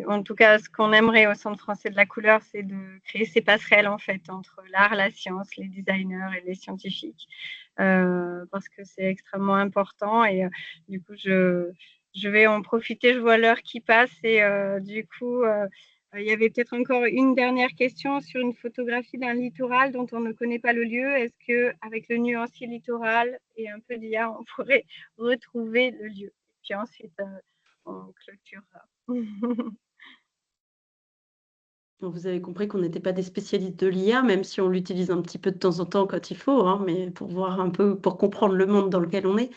En tout cas, ce qu'on aimerait au Centre français de la couleur, c'est de créer ces passerelles en fait entre l'art, la science, les designers et les scientifiques, parce que c'est extrêmement important. Et du coup, je vais en profiter. Je vois l'heure qui passe et du coup, il y avait peut-être encore une dernière question sur une photographie d'un littoral dont on ne connaît pas le lieu. Est-ce que, avec le nuancier littoral et un peu d'IA, on pourrait retrouver le lieu? Et puis ensuite, on clôturera. Donc, vous avez compris qu'on n'était pas des spécialistes de l'IA, même si on l'utilise un petit peu de temps en temps quand il faut, hein, mais pour voir un peu, pour comprendre le monde dans lequel on est.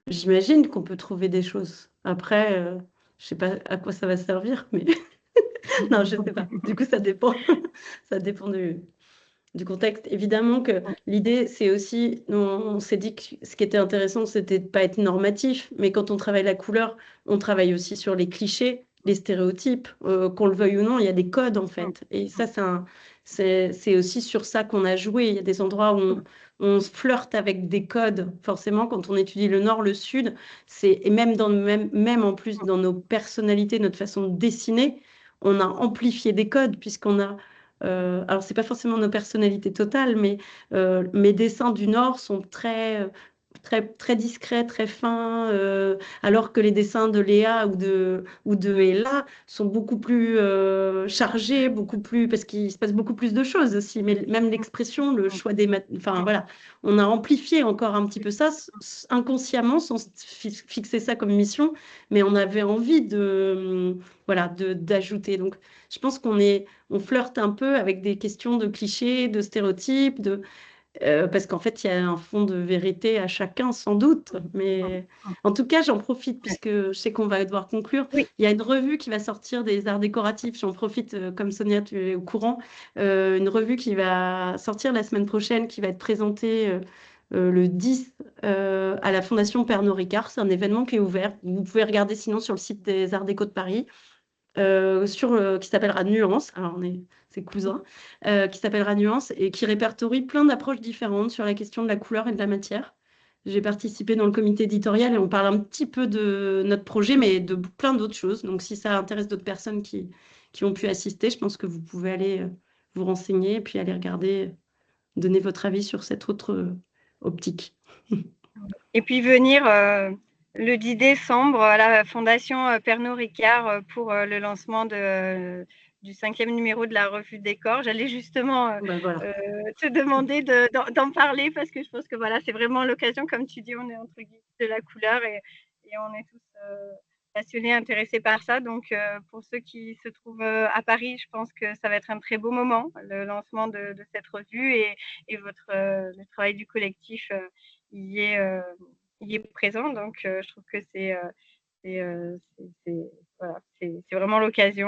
J'imagine qu'on peut trouver des choses. Après, je sais pas à quoi ça va servir, mais non, je sais pas. Du coup, ça dépend. Ça dépend du contexte. Évidemment que l'idée, c'est aussi, on s'est dit que ce qui était intéressant, c'était de pas être normatif, mais quand on travaille la couleur, on travaille aussi sur les clichés, les stéréotypes, qu'on le veuille ou non, il y a des codes en fait. Et ça, c'est aussi sur ça qu'on a joué. Il y a des endroits où on se flirte avec des codes. Forcément, quand on étudie le nord, le sud, et même en plus dans nos personnalités, notre façon de dessiner, on a amplifié des codes puisqu'on a alors, c'est pas forcément nos personnalités totales, mais mes dessins du Nord sont très discrets, très fins, alors que les dessins de Léa ou de Ella sont beaucoup plus chargés, parce qu'il se passe beaucoup plus de choses aussi. Mais même l'expression, le choix enfin voilà, on a amplifié encore un petit peu ça inconsciemment, sans fixer ça comme mission, mais on avait envie d'ajouter. Donc, je pense on flirte un peu avec des questions de clichés, de stéréotypes, parce qu'en fait, il y a un fond de vérité à chacun, sans doute. Mais en tout cas, j'en profite, puisque je sais qu'on va devoir conclure. Oui. Il y a une revue qui va sortir des arts décoratifs. J'en profite, comme Sonia, tu es au courant. Une revue qui va sortir la semaine prochaine, qui va être présentée le 10 à la Fondation Pernod Ricard. C'est un événement qui est ouvert. Vous pouvez regarder sinon sur le site des Arts Déco de Paris. Qui s'appellera Nuance, alors c'est cousin, qui s'appellera Nuance et qui répertorie plein d'approches différentes sur la question de la couleur et de la matière. J'ai participé dans le comité éditorial et on parle un petit peu de notre projet, mais de plein d'autres choses. Donc, si ça intéresse d'autres personnes qui ont pu assister, je pense que vous pouvez aller vous renseigner et puis aller regarder, donner votre avis sur cette autre optique. Et puis venir le 10 décembre à la Fondation Pernod Ricard pour le lancement du 5e numéro de la Revue des Corps. J'allais justement te demander d'en parler parce que je pense que voilà, c'est vraiment l'occasion, comme tu dis, on est entre guillemets de la couleur et on est tous passionnés, intéressés par ça. Donc, pour ceux qui se trouvent à Paris, je pense que ça va être un très beau moment, le lancement de cette revue et le travail du collectif y est présent. Donc, je trouve que c'est vraiment l'occasion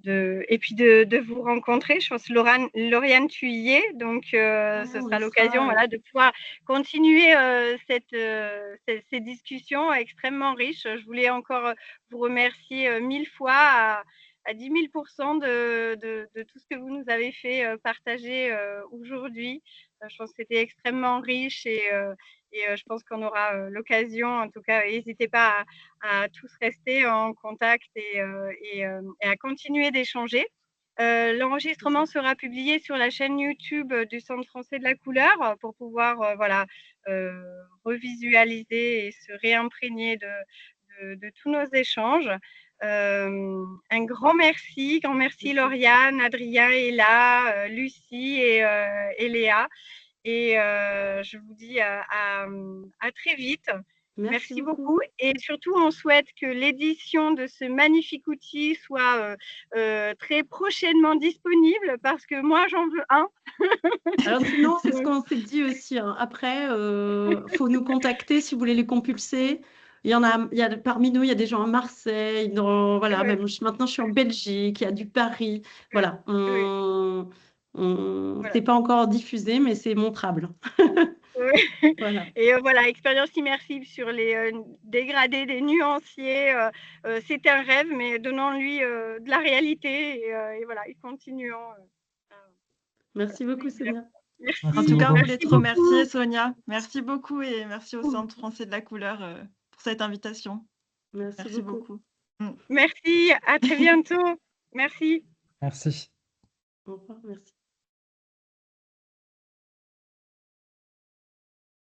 et puis de vous rencontrer. Je pense, Lauriane, tu y es, donc ce sera l'occasion de pouvoir continuer ces discussions extrêmement riches. Je voulais encore vous remercier 1000 fois à 10 000% de tout ce que vous nous avez fait partager aujourd'hui. Je pense que c'était extrêmement riche et je pense qu'on aura l'occasion, en tout cas, n'hésitez pas à tous rester en contact et à continuer d'échanger. L'enregistrement sera publié sur la chaîne YouTube du Centre français de la couleur pour pouvoir revisualiser et se réimprégner de tous nos échanges. Un grand merci Lauriane, Adrien, Ella, Lucie et Léa. Et je vous dis à très vite. Merci beaucoup. Et surtout, on souhaite que l'édition de ce magnifique outil soit très prochainement disponible parce que moi, j'en veux un. Alors sinon, c'est ce qu'on s'est dit aussi. Après, faut nous contacter si vous voulez les compulser. Parmi nous, il y a des gens à Marseille, même maintenant je suis en Belgique, il y a du Paris. Voilà, c'est pas encore diffusé, mais c'est montrable. Voilà. Et expérience immersive sur les dégradés des nuanciers. C'était un rêve, mais donnons-lui de la réalité et continuons. Merci beaucoup, Sonia. Merci. En tout cas, on voulait te remercier, Sonia. Merci beaucoup et merci au Centre français de la couleur pour cette invitation. Merci beaucoup. Merci, à très bientôt. Merci. Merci. Au revoir, merci.